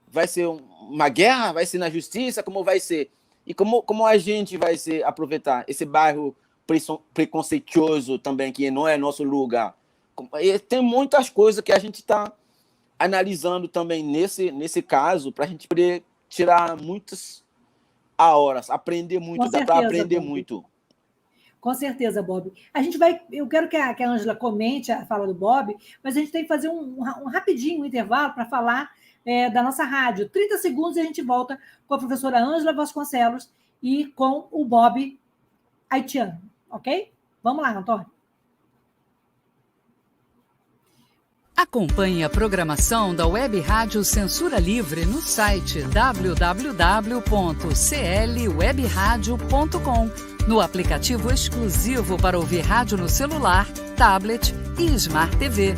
Vai ser uma guerra? Vai ser na justiça? Como vai ser? E como a gente vai aproveitar esse bairro preconceituoso também, que não é nosso lugar? E tem muitas coisas que a gente está analisando também nesse caso, para a gente poder tirar muitas horas, aprender muito, dá para aprender Bob. muito. Com certeza, Bob. Eu quero que a Ângela comente a fala do Bob, mas a gente tem que fazer um rapidinho intervalo para falar da nossa rádio. 30 segundos e a gente volta com a professora Ângela Vasconcelos e com o Bob Haitiano, ok? Vamos lá, Antônio. Acompanhe a programação da Web Rádio Censura Livre no site www.clwebradio.com, no aplicativo exclusivo para ouvir rádio no celular, tablet e Smart TV.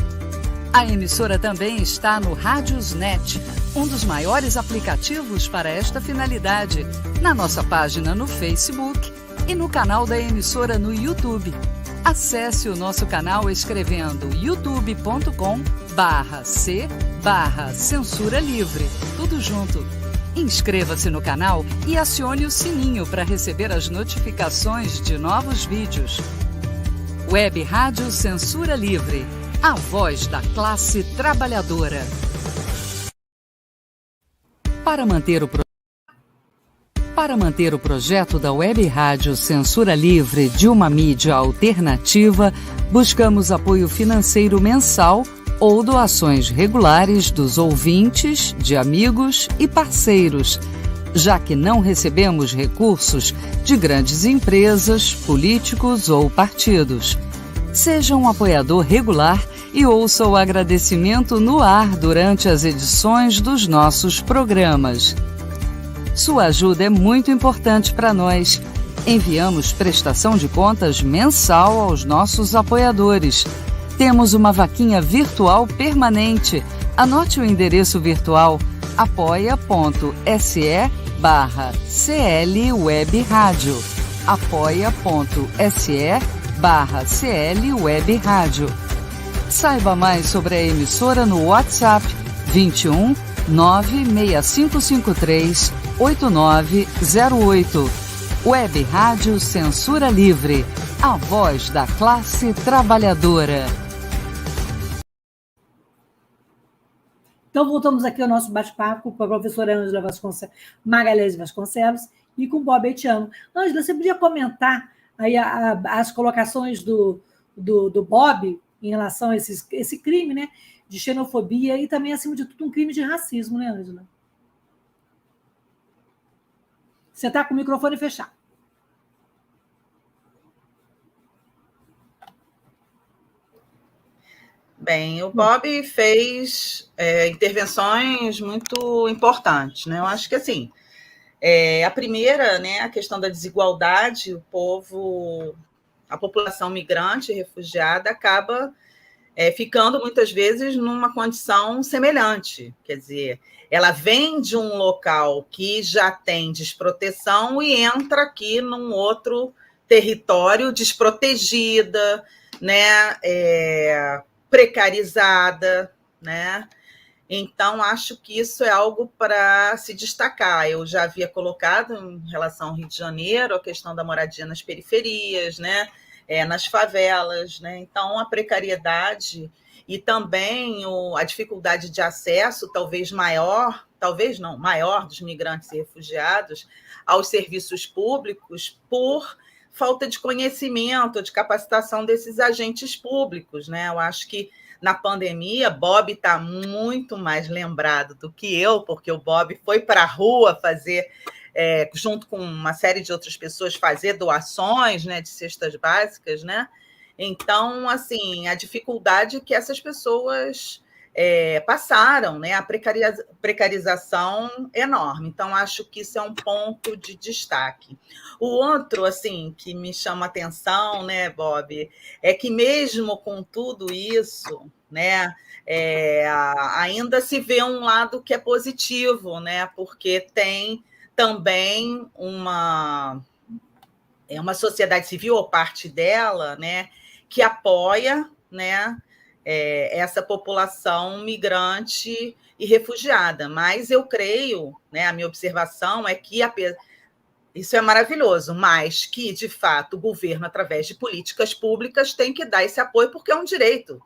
A emissora também está no Radiosnet, um dos maiores aplicativos para esta finalidade, na nossa página no Facebook e no canal da emissora no YouTube. Acesse o nosso canal escrevendo youtube.com/c/censura livre, tudo junto. Inscreva-se no canal e acione o sininho para receber as notificações de novos vídeos. Web Rádio Censura Livre, a voz da classe trabalhadora. Para manter o projeto da Web Rádio Censura Livre de uma mídia alternativa, buscamos apoio financeiro mensal ou doações regulares dos ouvintes, de amigos e parceiros, já que não recebemos recursos de grandes empresas, políticos ou partidos. Seja um apoiador regular e ouça o agradecimento no ar durante as edições dos nossos programas. Sua ajuda é muito importante para nós. Enviamos prestação de contas mensal aos nossos apoiadores. Temos uma vaquinha virtual permanente. Anote o endereço virtual apoia.se/clwebradio. apoia.se/clwebradio. Saiba mais sobre a emissora no WhatsApp 21 96553 8908. Web Rádio Censura Livre, a voz da classe trabalhadora. Então, voltamos aqui ao nosso bate-papo com a professora Ângela Magalhães Vasconcelos e com o Bob Haitiano. Ângela, você podia comentar aí as colocações do Bob em relação a esse crime, né, de xenofobia e também, acima de tudo, um crime de racismo, né, Ângela? Você está com o microfone fechado. Bem, o Bob fez intervenções muito importantes, né? Eu acho que, assim, a primeira, né, a questão da desigualdade, a população migrante e refugiada acaba ficando, muitas vezes, numa condição semelhante. Quer dizer, ela vem de um local que já tem desproteção e entra aqui num outro território desprotegida, né, precarizada, né? Então, acho que isso é algo para se destacar. Eu já havia colocado, em relação ao Rio de Janeiro, a questão da moradia nas periferias, né? Nas favelas, né? Então, a precariedade e também a dificuldade de acesso, maior dos migrantes e refugiados aos serviços públicos por falta de conhecimento, de capacitação desses agentes públicos, né? Eu acho que na pandemia, Bob está muito mais lembrado do que eu, porque o Bob foi para a rua fazer, junto com uma série de outras pessoas, fazer doações, né, de cestas básicas, né? Então, assim, a dificuldade que essas pessoas passaram, né? A precarização enorme. Então, acho que isso é um ponto de destaque. O outro, assim, que me chama atenção, né, Bob, é que mesmo com tudo isso, né, ainda se vê um lado que é positivo, né? Porque tem também uma sociedade civil, ou parte dela, né, que apoia, né, essa população migrante e refugiada. Mas eu creio, né, a minha observação é que isso é maravilhoso, mas que, de fato, o governo, através de políticas públicas, tem que dar esse apoio, porque é um direito.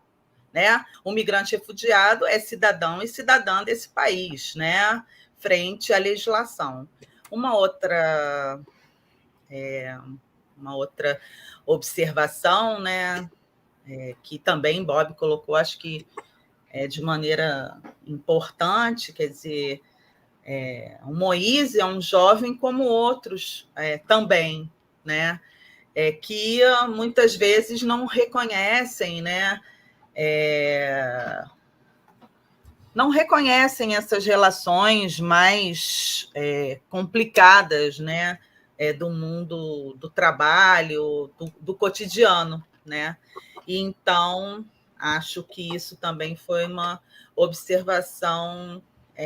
Né? O migrante refugiado é cidadão e cidadã desse país, né? Frente à legislação. Uma outra observação, né, que também Bob colocou, acho que de maneira importante, quer dizer, o Moise é um jovem como outros também, né, que muitas vezes não reconhecem, né, não reconhecem essas relações mais complicadas, né, do mundo do trabalho, do cotidiano, né? E então acho que isso também foi uma observação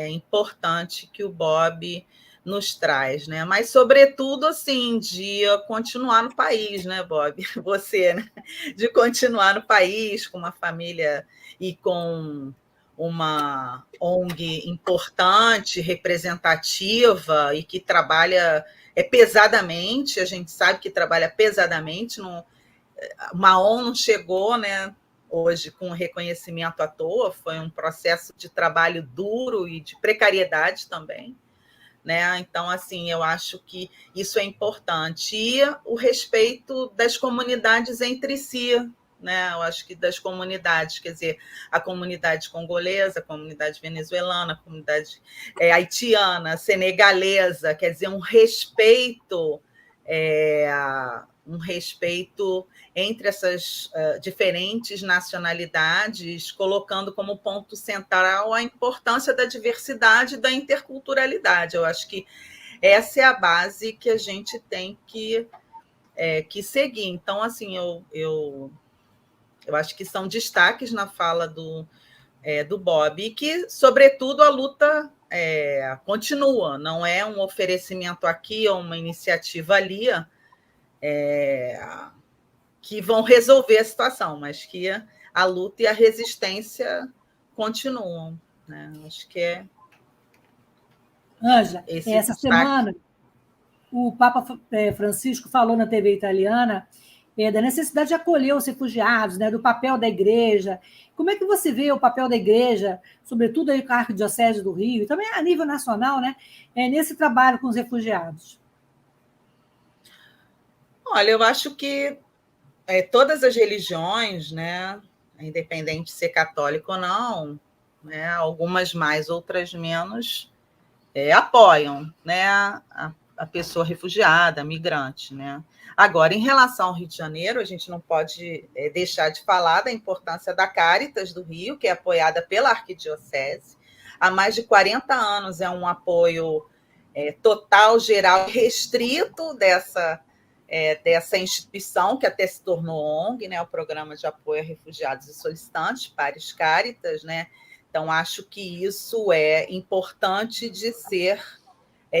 importante que o Bob nos traz, né? Mas sobretudo assim de continuar no país, né, Bob? Você, né? De continuar no país com uma família e com uma ONG importante, representativa e que trabalha pesadamente, a gente sabe que trabalha pesadamente. Uma ONG não chegou, né, hoje com reconhecimento à toa, foi um processo de trabalho duro e de precariedade também. Né? Então, assim, eu acho que isso é importante. E o respeito das comunidades entre si, né? Eu acho que das comunidades, quer dizer, a comunidade congolesa, a comunidade venezuelana, a comunidade haitiana, senegalesa, quer dizer, um respeito entre essas diferentes nacionalidades, colocando como ponto central a importância da diversidade e da interculturalidade. Eu acho que essa é a base que a gente tem que seguir. Então, assim, eu acho que são destaques na fala do Bob, e que, sobretudo, a luta continua, não é um oferecimento aqui ou uma iniciativa ali que vão resolver a situação, mas que a luta e a resistência continuam. Né? Acho que Ângela, essa destaque. semana o Papa Francisco falou na TV italiana da necessidade de acolher os refugiados, né, do papel da igreja. Como é que você vê o papel da igreja, sobretudo aí com a Arquidiocese do Rio, e também a nível nacional, né, nesse trabalho com os refugiados? Olha, eu acho que todas as religiões, né, independente de ser católico ou não, né, algumas mais, outras menos, apoiam, né, a pessoa refugiada, a migrante, né? Agora, em relação ao Rio de Janeiro, a gente não pode deixar de falar da importância da Caritas do Rio, que é apoiada pela Arquidiocese. Há mais de 40 anos é um apoio total, geral, restrito dessa instituição, que até se tornou ONG, né, o Programa de Apoio a Refugiados e Solicitantes, Pares Caritas, né? Então, acho que isso é importante de ser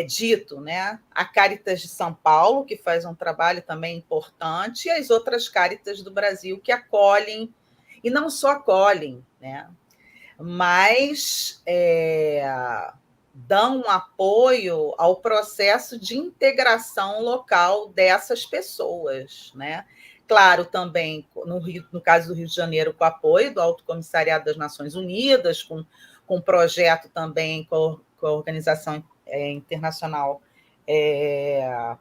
dito, né? A Caritas de São Paulo, que faz um trabalho também importante, e as outras Caritas do Brasil que acolhem, e não só acolhem, né? Mas dão um apoio ao processo de integração local dessas pessoas, né? Claro, também, no caso do Rio de Janeiro, com o apoio do Alto Comissariado das Nações Unidas, com um projeto também com a Organização Internacional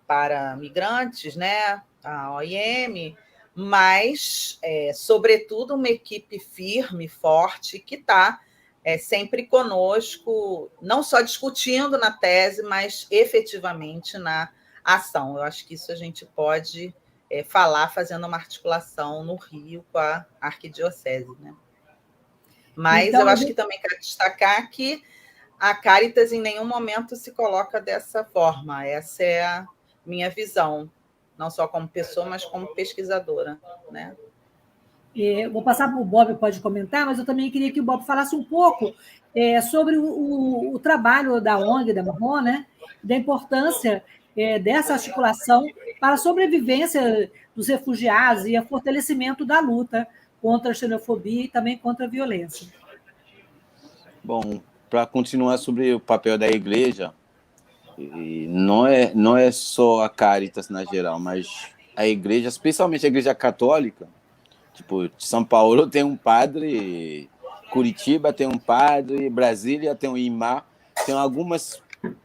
para Migrantes, né? A OIM, mas, sobretudo, uma equipe firme, forte, que está sempre conosco, não só discutindo na tese, mas efetivamente na ação. Eu acho que isso a gente pode falar fazendo uma articulação no Rio com a arquidiocese, né? Mas Então, eu acho que também quero destacar que a Caritas em nenhum momento se coloca dessa forma. Essa é a minha visão, não só como pessoa, mas como pesquisadora, né? Vou passar para o Bob, pode comentar, mas eu também queria que o Bob falasse um pouco sobre o trabalho da ONG, da Marrom, né? Da importância dessa articulação para a sobrevivência dos refugiados e o fortalecimento da luta contra a xenofobia e também contra a violência. Bom, para continuar sobre o papel da igreja, e não é só a Caritas na geral, mas a igreja, especialmente a igreja católica, tipo, São Paulo tem um padre, Curitiba tem um padre, Brasília tem um imã, tem algumas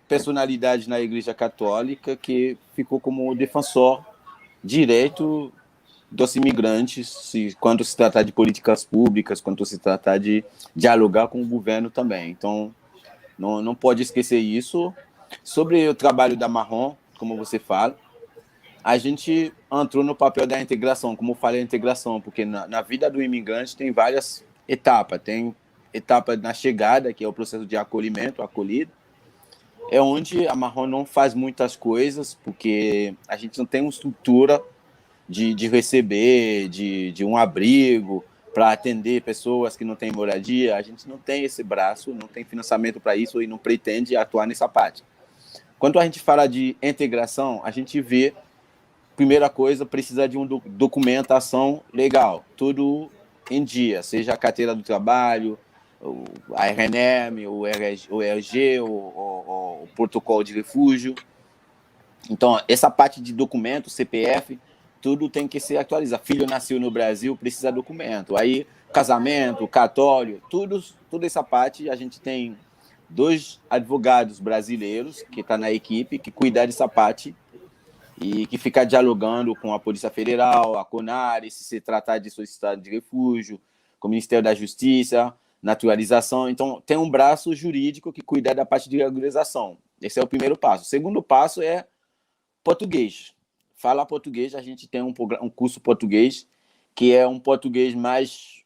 personalidades na igreja católica que ficou como defensor direto dos imigrantes, quando se tratar de políticas públicas, quando se tratar de dialogar com o governo também. Então, não pode esquecer isso. Sobre o trabalho da Marrom, como você fala, a gente entrou no papel da integração, como eu falei, a integração, porque na vida do imigrante tem várias etapas. Tem etapa na chegada, que é o processo de acolhimento, acolhido, é onde a Marrom não faz muitas coisas, porque a gente não tem uma estrutura de receber, de um abrigo para atender pessoas que não têm moradia. A gente não tem esse braço, não tem financiamento para isso e não pretende atuar nessa parte. Quando a gente fala de integração, a gente vê, primeira coisa, precisa de uma documentação legal, tudo em dia, seja a carteira do trabalho, a RNM, o RG, o protocolo de refúgio. Então, essa parte de documento, CPF, tudo tem que ser atualizado. Filho nasceu no Brasil, precisa de documento. Aí, casamento, cartório, toda essa parte, a gente tem 2 advogados brasileiros que estão na equipe, que cuidam dessa parte e que fica dialogando com a Polícia Federal, a CONARE, se tratar de solicitado de refúgio, com o Ministério da Justiça, naturalização. Então, tem um braço jurídico que cuida da parte de regularização. Esse é o primeiro passo. O segundo passo é português. Falar português, a gente tem um curso português, que é um português mais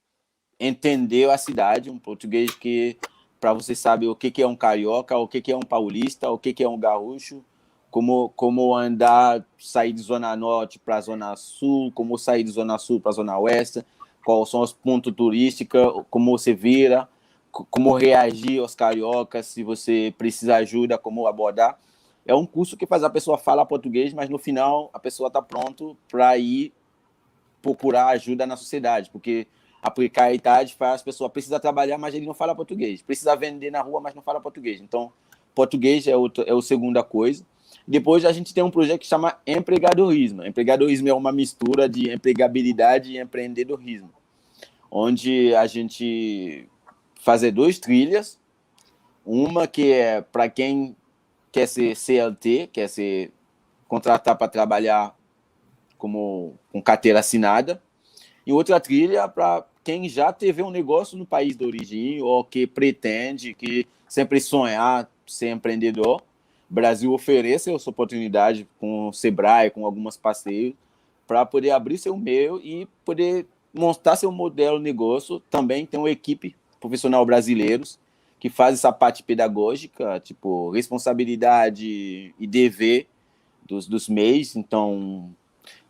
entender a cidade, um português que, para você saber o que é um carioca, o que é um paulista, o que é um gaúcho, como andar, sair de Zona Norte para a Zona Sul, como sair de Zona Sul para a Zona Oeste, quais são os pontos turísticos, como você vira, como reagir aos cariocas, se você precisa de ajuda, como abordar. É um curso que faz a pessoa falar português, mas no final a pessoa está pronto para ir procurar ajuda na sociedade, porque a precariedade faz as pessoas precisam trabalhar, mas ele não fala português. Precisa vender na rua, mas não fala português. Então, português é a segunda coisa. Depois a gente tem um projeto que chama empregadorismo. Empregadorismo é uma mistura de empregabilidade e empreendedorismo, onde a gente faz 2 trilhas. Uma que é para quem quer ser CLT, quer ser contratar para trabalhar com carteira assinada, e outra trilha para quem já teve um negócio no país de origem ou que pretende, que sempre sonhar ser empreendedor. O Brasil oferece essa oportunidade com o Sebrae, com algumas parceiros, para poder abrir seu meio e poder montar seu modelo de negócio. Também tem uma equipe profissional brasileiros que faz essa parte pedagógica, tipo responsabilidade e dever dos MEIs. Então,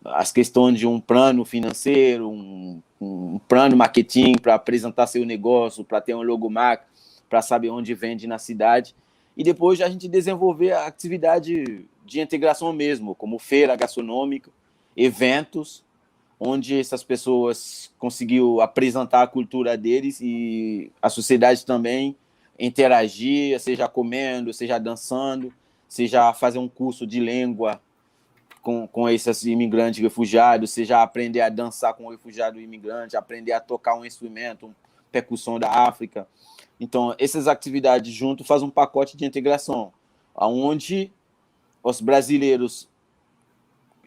as questões de um plano financeiro, um plano marketing para apresentar seu negócio, para ter um logomarca, para saber onde vende na cidade. E depois a gente desenvolver a atividade de integração mesmo, como feira gastronômica, eventos, onde essas pessoas conseguiram apresentar a cultura deles e a sociedade também interagir, seja comendo, seja dançando, seja fazer um curso de língua com esses imigrantes refugiados, seja aprender a dançar com o refugiado imigrante, aprender a tocar um instrumento, percussão da África. Então, essas atividades juntos fazem um pacote de integração, onde os brasileiros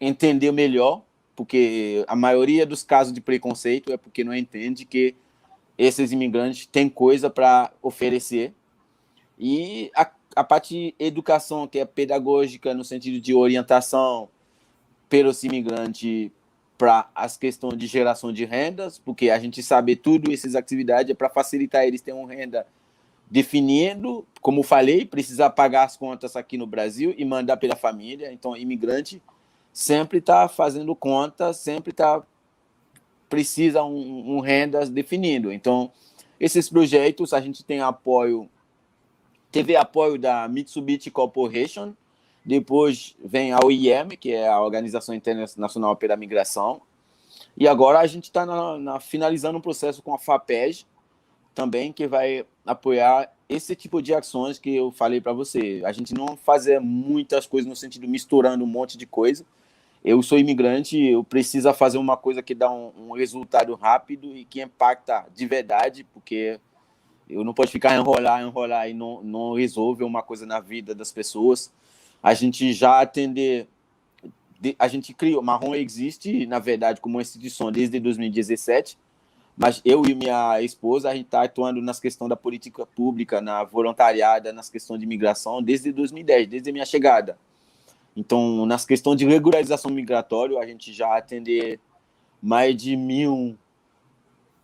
entendem melhor, porque a maioria dos casos de preconceito é porque não entende que esses imigrantes têm coisa para oferecer. E a parte de educação, que é pedagógica, no sentido de orientação, pelos imigrantes para as questões de geração de rendas, porque a gente sabe tudo essas atividades é para facilitar eles terem uma renda definindo, como falei, precisa pagar as contas aqui no Brasil e mandar pela família. Então, imigrante sempre está fazendo conta, sempre precisa um renda definido. Então, esses projetos a gente tem apoio, teve apoio da Mitsubishi Corporation, depois vem a OIM, que é a Organização Internacional pela Migração, e agora a gente está finalizando um processo com a FAPESG, também, que vai apoiar esse tipo de ações que eu falei para você. A gente não fazer muitas coisas no sentido misturando um monte de coisa. Eu sou imigrante, eu preciso fazer uma coisa que dá um resultado rápido e que impacta de verdade, porque eu não posso ficar enrolar e não resolver uma coisa na vida das pessoas. A gente já a gente criou, Marrom existe, na verdade, como instituição desde 2017, mas eu e minha esposa, a gente está atuando nas questões da política pública, na voluntariada, nas questões de imigração, desde 2010, desde a minha chegada. Então, nas questões de regularização migratória, a gente já atende mais de 1.000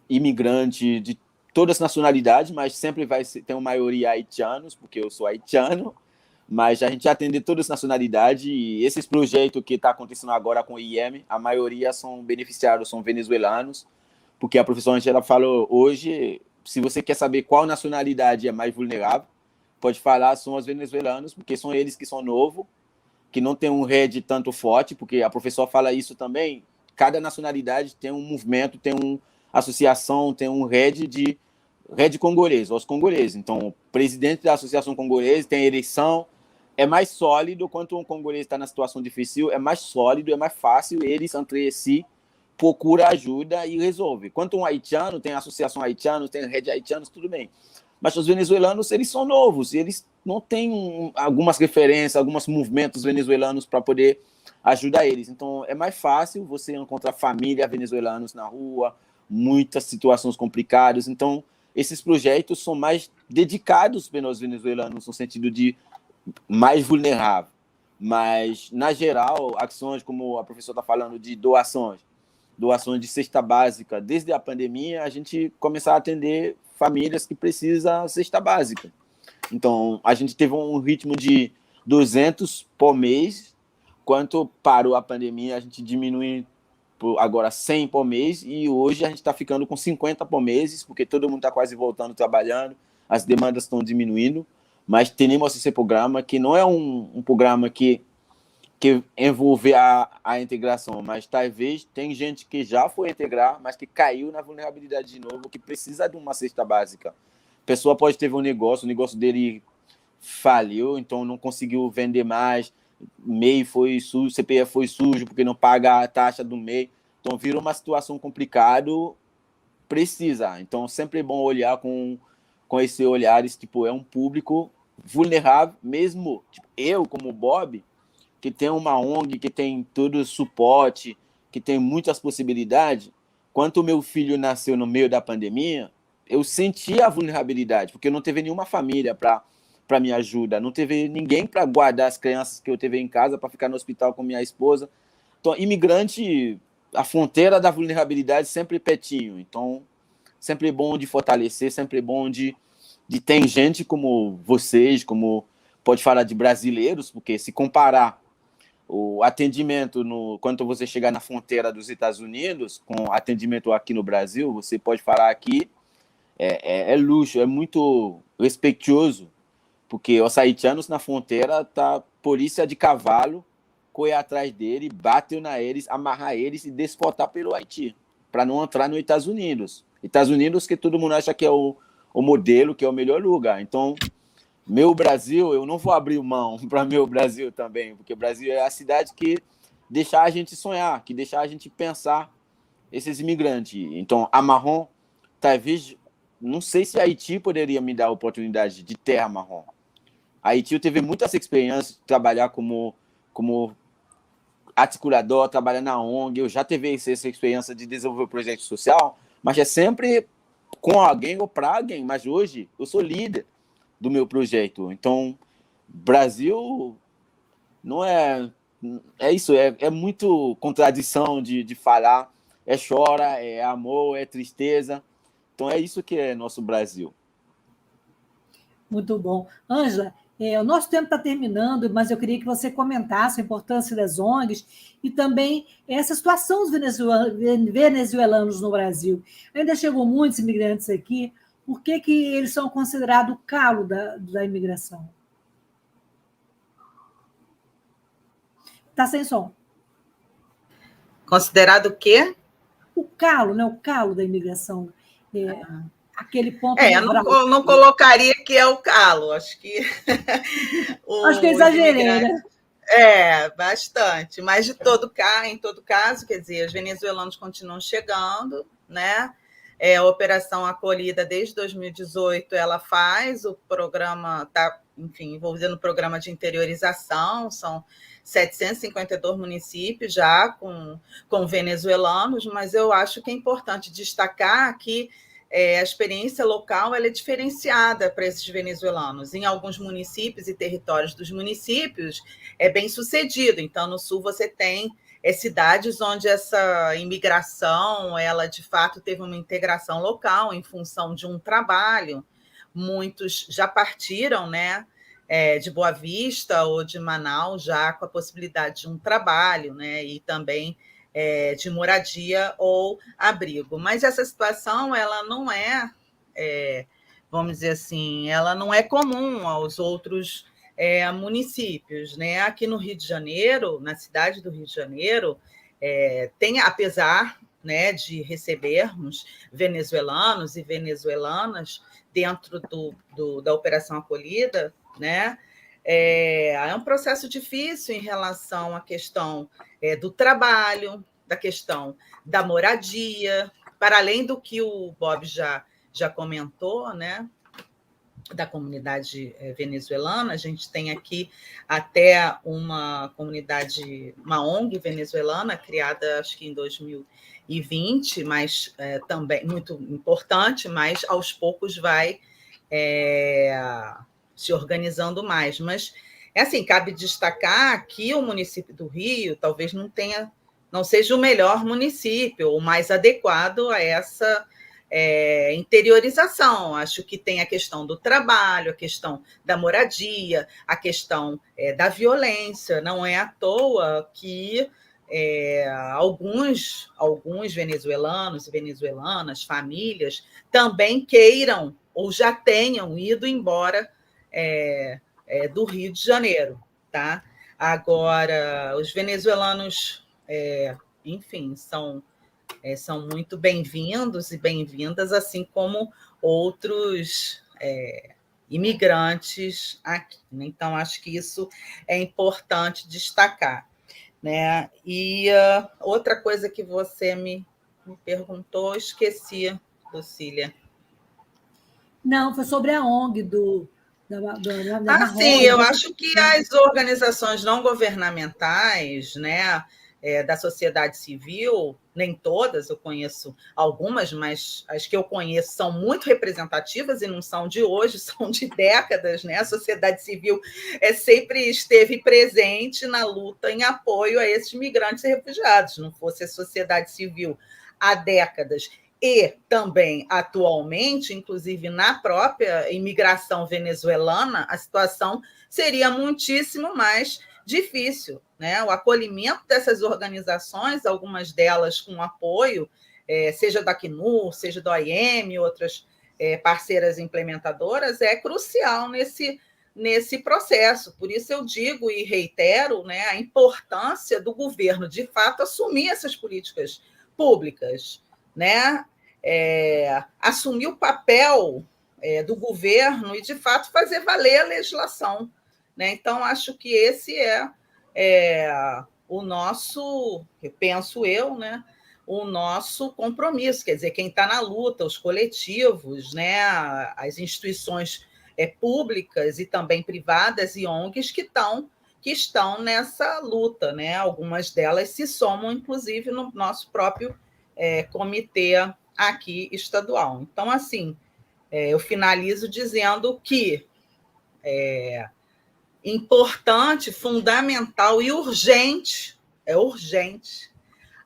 imigrantes de todas as nacionalidades, mas sempre vai ter uma maioria haitianos, porque eu sou haitiano, mas a gente atende todas as nacionalidades, e esses projetos que está acontecendo agora com o IEM, a maioria são beneficiários, são venezuelanos, porque a professora Angela falou hoje, se você quer saber qual nacionalidade é mais vulnerável, pode falar, são os venezuelanos, porque são eles que são novos, que não tem um rede tanto forte, porque a professora fala isso também, cada nacionalidade tem um movimento, tem uma associação, tem um rede congolês, os congoleses. Então, o presidente da associação congolesa tem eleição, é mais sólido, quando um congolês está na situação difícil, é mais sólido, é mais fácil, eles entre si procura ajuda e resolve. Quanto um haitiano, tem associação haitiana, tem rede haitianos, tudo bem. Mas os venezuelanos, eles são novos, eles não têm algumas referências, alguns movimentos venezuelanos para poder ajudar eles. Então, é mais fácil você encontrar família venezuelanos na rua, muitas situações complicadas. Então, esses projetos são mais dedicados pelos venezuelanos, no sentido de mais vulnerável. Mas, na geral, ações como a professora está falando de doações de cesta básica. Desde a pandemia, a gente começou a atender famílias que precisam de cesta básica. Então, a gente teve um ritmo de 200 por mês. Quando parou a pandemia, a gente diminuiu agora 100 por mês, e hoje a gente está ficando com 50 por mês, porque todo mundo está quase voltando trabalhando, as demandas estão diminuindo, mas temos esse programa que não é um programa que envolver a integração, mas talvez tem gente que já foi integrar, mas que caiu na vulnerabilidade de novo, que precisa de uma cesta básica. A pessoa pode ter um negócio, o negócio dele faliu, então não conseguiu vender mais, MEI foi sujo, CPF foi sujo porque não paga a taxa do MEI, então vira uma situação complicada, precisa. Então sempre é bom olhar com esse olhar, tipo, é um público vulnerável, mesmo tipo, eu como Bob, que tem uma ONG, que tem todo o suporte, que tem muitas possibilidades. Quando o meu filho nasceu no meio da pandemia, eu senti a vulnerabilidade, porque não teve nenhuma família para me ajudar, não teve ninguém para guardar as crianças que eu teve em casa, para ficar no hospital com minha esposa. Então, imigrante, a fronteira da vulnerabilidade sempre pertinho. Então, sempre é bom de fortalecer, sempre é bom de ter gente como vocês, como pode falar de brasileiros, porque se comparar o atendimento quando você chegar na fronteira dos Estados Unidos com atendimento aqui no Brasil, você pode falar aqui, é luxo, é muito respeitoso, porque os haitianos na fronteira, tá polícia de cavalo, correr atrás dele, bateu na eles, amarrar eles e desportar pelo Haiti, para não entrar nos Estados Unidos. Estados Unidos que todo mundo acha que é o modelo, que é o melhor lugar. Então, meu Brasil, eu não vou abrir mão para meu Brasil também, porque o Brasil é a cidade que deixa a gente sonhar, que deixa a gente pensar esses imigrantes. Então, a Marrom, talvez, não sei se a Haiti poderia me dar a oportunidade de ter a Marrom. A Haiti eu tive muitas experiências de trabalhar como articulador, trabalhar na ONG, eu já tive essa experiência de desenvolver projeto social, mas é sempre com alguém ou para alguém, mas hoje eu sou líder do meu projeto. Então, Brasil não é é isso, é muito contradição de falar, chora, é amor, é tristeza. Então é isso que é nosso Brasil. Muito bom. Ângela, o nosso tempo está terminando, mas eu queria que você comentasse a importância das ONGs e também essa situação dos venezuelanos no Brasil. Ainda chegou muitos imigrantes aqui, por que eles são considerados o calo da imigração? Está sem som. Considerado o quê? O calo, né? O calo da imigração. Aquele ponto. Eu não colocaria que é o calo, acho que. Acho que eu exagerei, né? Bastante. Mas em todo caso, quer dizer, os venezuelanos continuam chegando, né? A Operação Acolhida, desde 2018, ela faz o programa, está, enfim, envolvida no programa de interiorização, são 752 municípios já com venezuelanos, mas eu acho que é importante destacar que a experiência local ela é diferenciada para esses venezuelanos. Em alguns municípios e territórios dos municípios é bem sucedido. Então, no sul você tem cidades onde essa imigração, ela de fato teve uma integração local em função de um trabalho. Muitos já partiram, né, de Boa Vista ou de Manaus já com a possibilidade de um trabalho, né, e também de moradia ou abrigo. Mas essa situação ela não vamos dizer assim, ela não é comum aos outros municípios, né? Aqui no Rio de Janeiro, na cidade do Rio de Janeiro, tem, apesar, né, de recebermos venezuelanos e venezuelanas dentro da Operação Acolhida, né? É um processo difícil em relação à questão do trabalho, da questão da moradia, para além do que o Bob já comentou, né? Da comunidade venezuelana, a gente tem aqui até uma comunidade, uma ONG venezuelana, criada acho que em 2020, mas também muito importante, mas aos poucos vai se organizando mais. Mas assim, cabe destacar que o município do Rio talvez não seja o melhor município, o mais adequado a essa interiorização. Acho que tem a questão do trabalho, a questão da moradia, a questão da violência. Não é à toa que alguns venezuelanos e venezuelanas, famílias, também queiram ou já tenham ido embora do Rio de Janeiro. Tá? Agora, os venezuelanos, enfim, são muito bem-vindos e bem-vindas, assim como outros imigrantes aqui. Então, acho que isso é importante destacar. Né? E outra coisa que você me perguntou, esqueci, Lucília. Não, foi sobre a ONG da sim, eu acho que as organizações não governamentais, né, da sociedade civil, nem todas, eu conheço algumas, mas as que eu conheço são muito representativas e não são de hoje, são de décadas, né? A sociedade civil sempre esteve presente na luta em apoio a esses migrantes e refugiados. Não fosse a sociedade civil há décadas e também atualmente, inclusive na própria imigração venezuelana, a situação seria muitíssimo mais difícil, né? O acolhimento dessas organizações, algumas delas com apoio, seja da Acnur, seja do OIM, outras parceiras implementadoras, é crucial nesse processo. Por isso eu digo e reitero, né, a importância do governo, de fato, assumir essas políticas públicas, né? Assumir o papel do governo e, de fato, fazer valer a legislação. Né? Então, acho que esse o nosso, penso eu, né? O nosso compromisso, quer dizer, quem está na luta, os coletivos, né? As instituições públicas e também privadas e ONGs que estão nessa luta. Né? Algumas delas se somam, inclusive, no nosso próprio comitê aqui estadual. Então, assim, eu finalizo dizendo que importante, fundamental e urgente,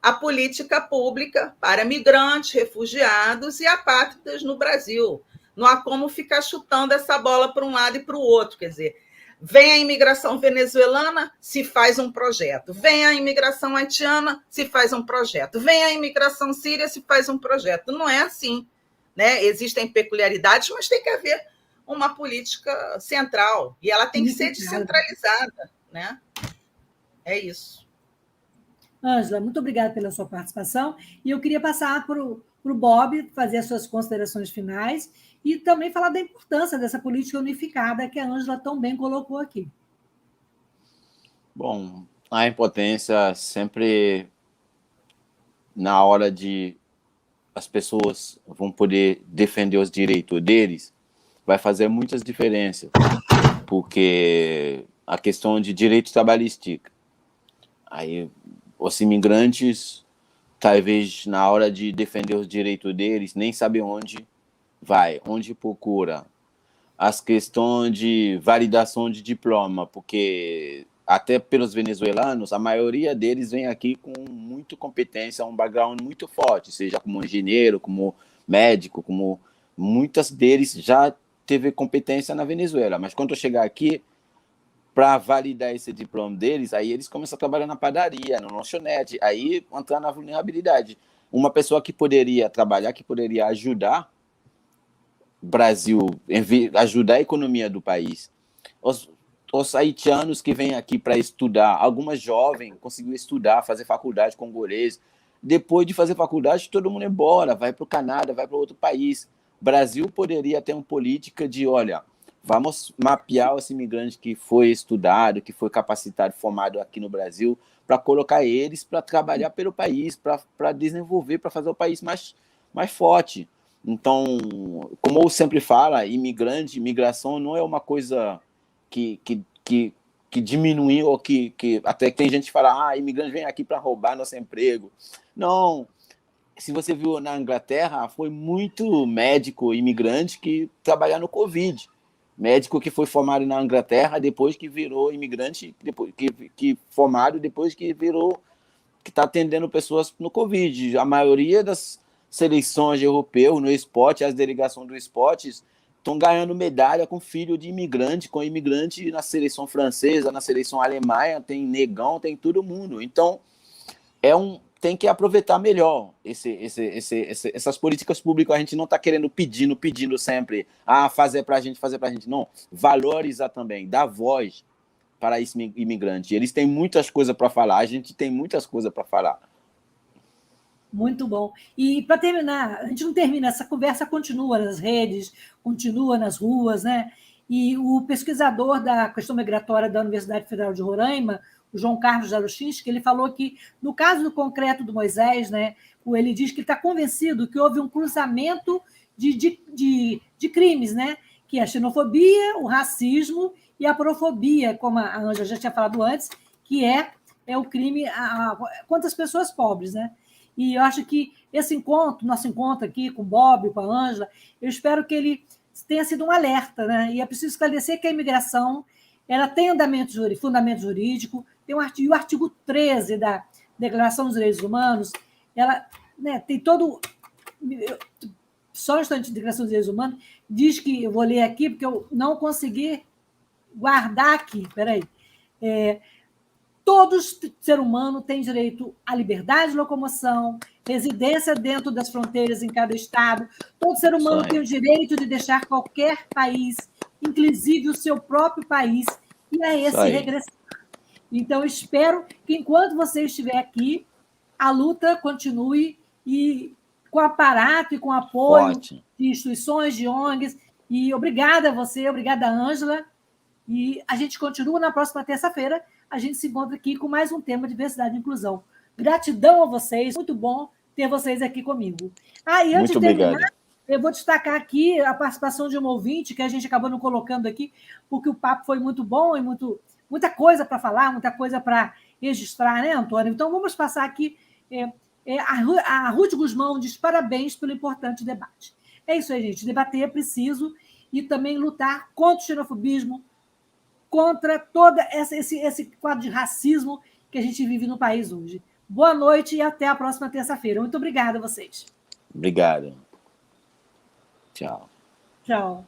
a política pública para migrantes, refugiados e apátridas no Brasil. Não há como ficar chutando essa bola para um lado e para o outro. Quer dizer, vem a imigração venezuelana, se faz um projeto. Vem a imigração haitiana, se faz um projeto. Vem a imigração síria, se faz um projeto. Não é assim, né? Existem peculiaridades, mas tem que haver uma política central. E ela tem que ser descentralizada, né? É isso. Ângela, muito obrigada pela sua participação. E eu queria passar para o Bob fazer as suas considerações finais e também falar da importância dessa política unificada que a Ângela tão bem colocou aqui. Bom, a impotência sempre, na hora de as pessoas vão poder defender os direitos deles, vai fazer muitas diferenças, porque a questão de direito trabalhístico, aí os imigrantes, talvez na hora de defender os direitos deles, nem sabem onde vai, onde procura. As questões de validação de diploma, porque até pelos venezuelanos, a maioria deles vem aqui com muita competência, um background muito forte, seja como engenheiro, como médico, como muitas deles já teve competência na Venezuela, mas quando chegar aqui, para validar esse diploma deles, aí eles começam a trabalhar na padaria, no lanchonete, aí entrar na vulnerabilidade. Uma pessoa que poderia trabalhar, que poderia ajudar o Brasil, ajudar a economia do país. Os haitianos que vêm aqui para estudar, algumas jovens conseguiram estudar, fazer faculdade congolês. Depois de fazer faculdade, todo mundo é embora, vai para o Canadá, vai para outro país. O Brasil poderia ter uma política de, olha, vamos mapear esse imigrante que foi estudado, que foi capacitado, formado aqui no Brasil, para colocar eles para trabalhar pelo país, para desenvolver, para fazer o país mais forte. Então, como eu sempre falo, imigração não é uma coisa que diminuiu, ou que até que tem gente que fala, imigrante vem aqui para roubar nosso emprego. Não. Se você viu na Inglaterra, foi muito médico imigrante que trabalha no Covid. Médico que foi formado na Inglaterra, depois que virou imigrante, depois que formado, depois que virou, que está atendendo pessoas no Covid. A maioria das seleções europeias no esporte, as delegações do esporte, estão ganhando medalha com filho de imigrante, com imigrante na seleção francesa, na seleção alemã, tem negão, tem todo mundo. Então, tem que aproveitar melhor essas políticas públicas. A gente não está querendo pedindo sempre, fazer para a gente. Não, valorizar também, dar voz para esse imigrante. Eles têm muitas coisas para falar, a gente tem muitas coisas para falar. Muito bom. E, para terminar, a gente não termina, essa conversa continua nas redes, continua nas ruas, né? E o pesquisador da questão migratória da Universidade Federal de Roraima, o João Carlos Jaruchinski, ele falou que, no caso do concreto do Moisés, né, ele diz que está convencido que houve um cruzamento de crimes, né, que é a xenofobia, o racismo e a porofobia, como a Ângela já tinha falado antes, que é o crime contra as pessoas pobres, né? E eu acho que esse nosso encontro aqui com o Bob, com a Ângela, eu espero que ele tenha sido um alerta, né? E é preciso esclarecer que a imigração ela tem fundamento jurídico, tem o artigo 13 da Declaração dos Direitos Humanos, ela, né, tem todo... Só um instante, de Declaração dos Direitos Humanos, diz que, eu vou ler aqui, porque eu não consegui guardar aqui, peraí. Todo ser humano tem direito à liberdade de locomoção, residência dentro das fronteiras em cada estado. Todo ser humano tem o direito de deixar qualquer país, inclusive o seu próprio país, e a esse regressar. Então, espero que, enquanto você estiver aqui, a luta continue e com aparato e com apoio de instituições, de ONGs. E obrigada a você, obrigada, Ângela. E a gente continua na próxima terça-feira. A gente se encontra aqui com mais um tema de diversidade e inclusão. Gratidão a vocês, muito bom ter vocês aqui comigo. E antes de terminar, eu vou destacar aqui a participação de um ouvinte que a gente acabou não colocando aqui, porque o papo foi muito bom e muita coisa para falar, muita coisa para registrar, né, Antônio? Então, vamos passar aqui. A Ruth Guzmão diz parabéns pelo importante debate. É isso aí, gente. Debater é preciso e também lutar contra o xenofobismo, contra todo esse quadro de racismo que a gente vive no país hoje. Boa noite e até a próxima terça-feira. Muito obrigada a vocês. Obrigado. Tchau. Tchau.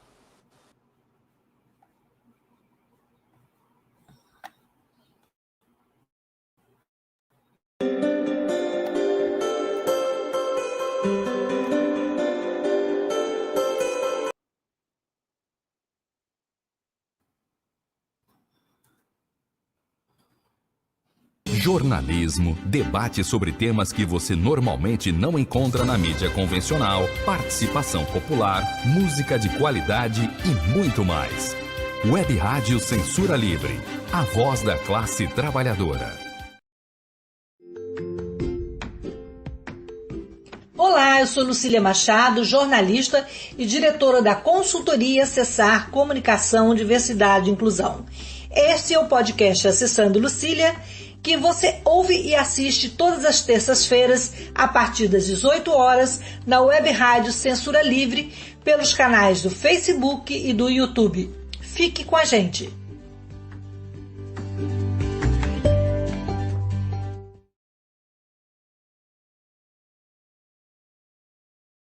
Jornalismo, debate sobre temas que você normalmente não encontra na mídia convencional, participação popular, música de qualidade e muito mais. Web Rádio Censura Livre, a voz da classe trabalhadora. Olá, eu sou Lucília Machado, jornalista e diretora da consultoria Cessar Comunicação, Diversidade e Inclusão. Este é o podcast Acessando Lucília, que você ouve e assiste todas as terças-feiras, a partir das 18 horas, na Web Rádio Censura Livre, pelos canais do Facebook e do YouTube. Fique com a gente!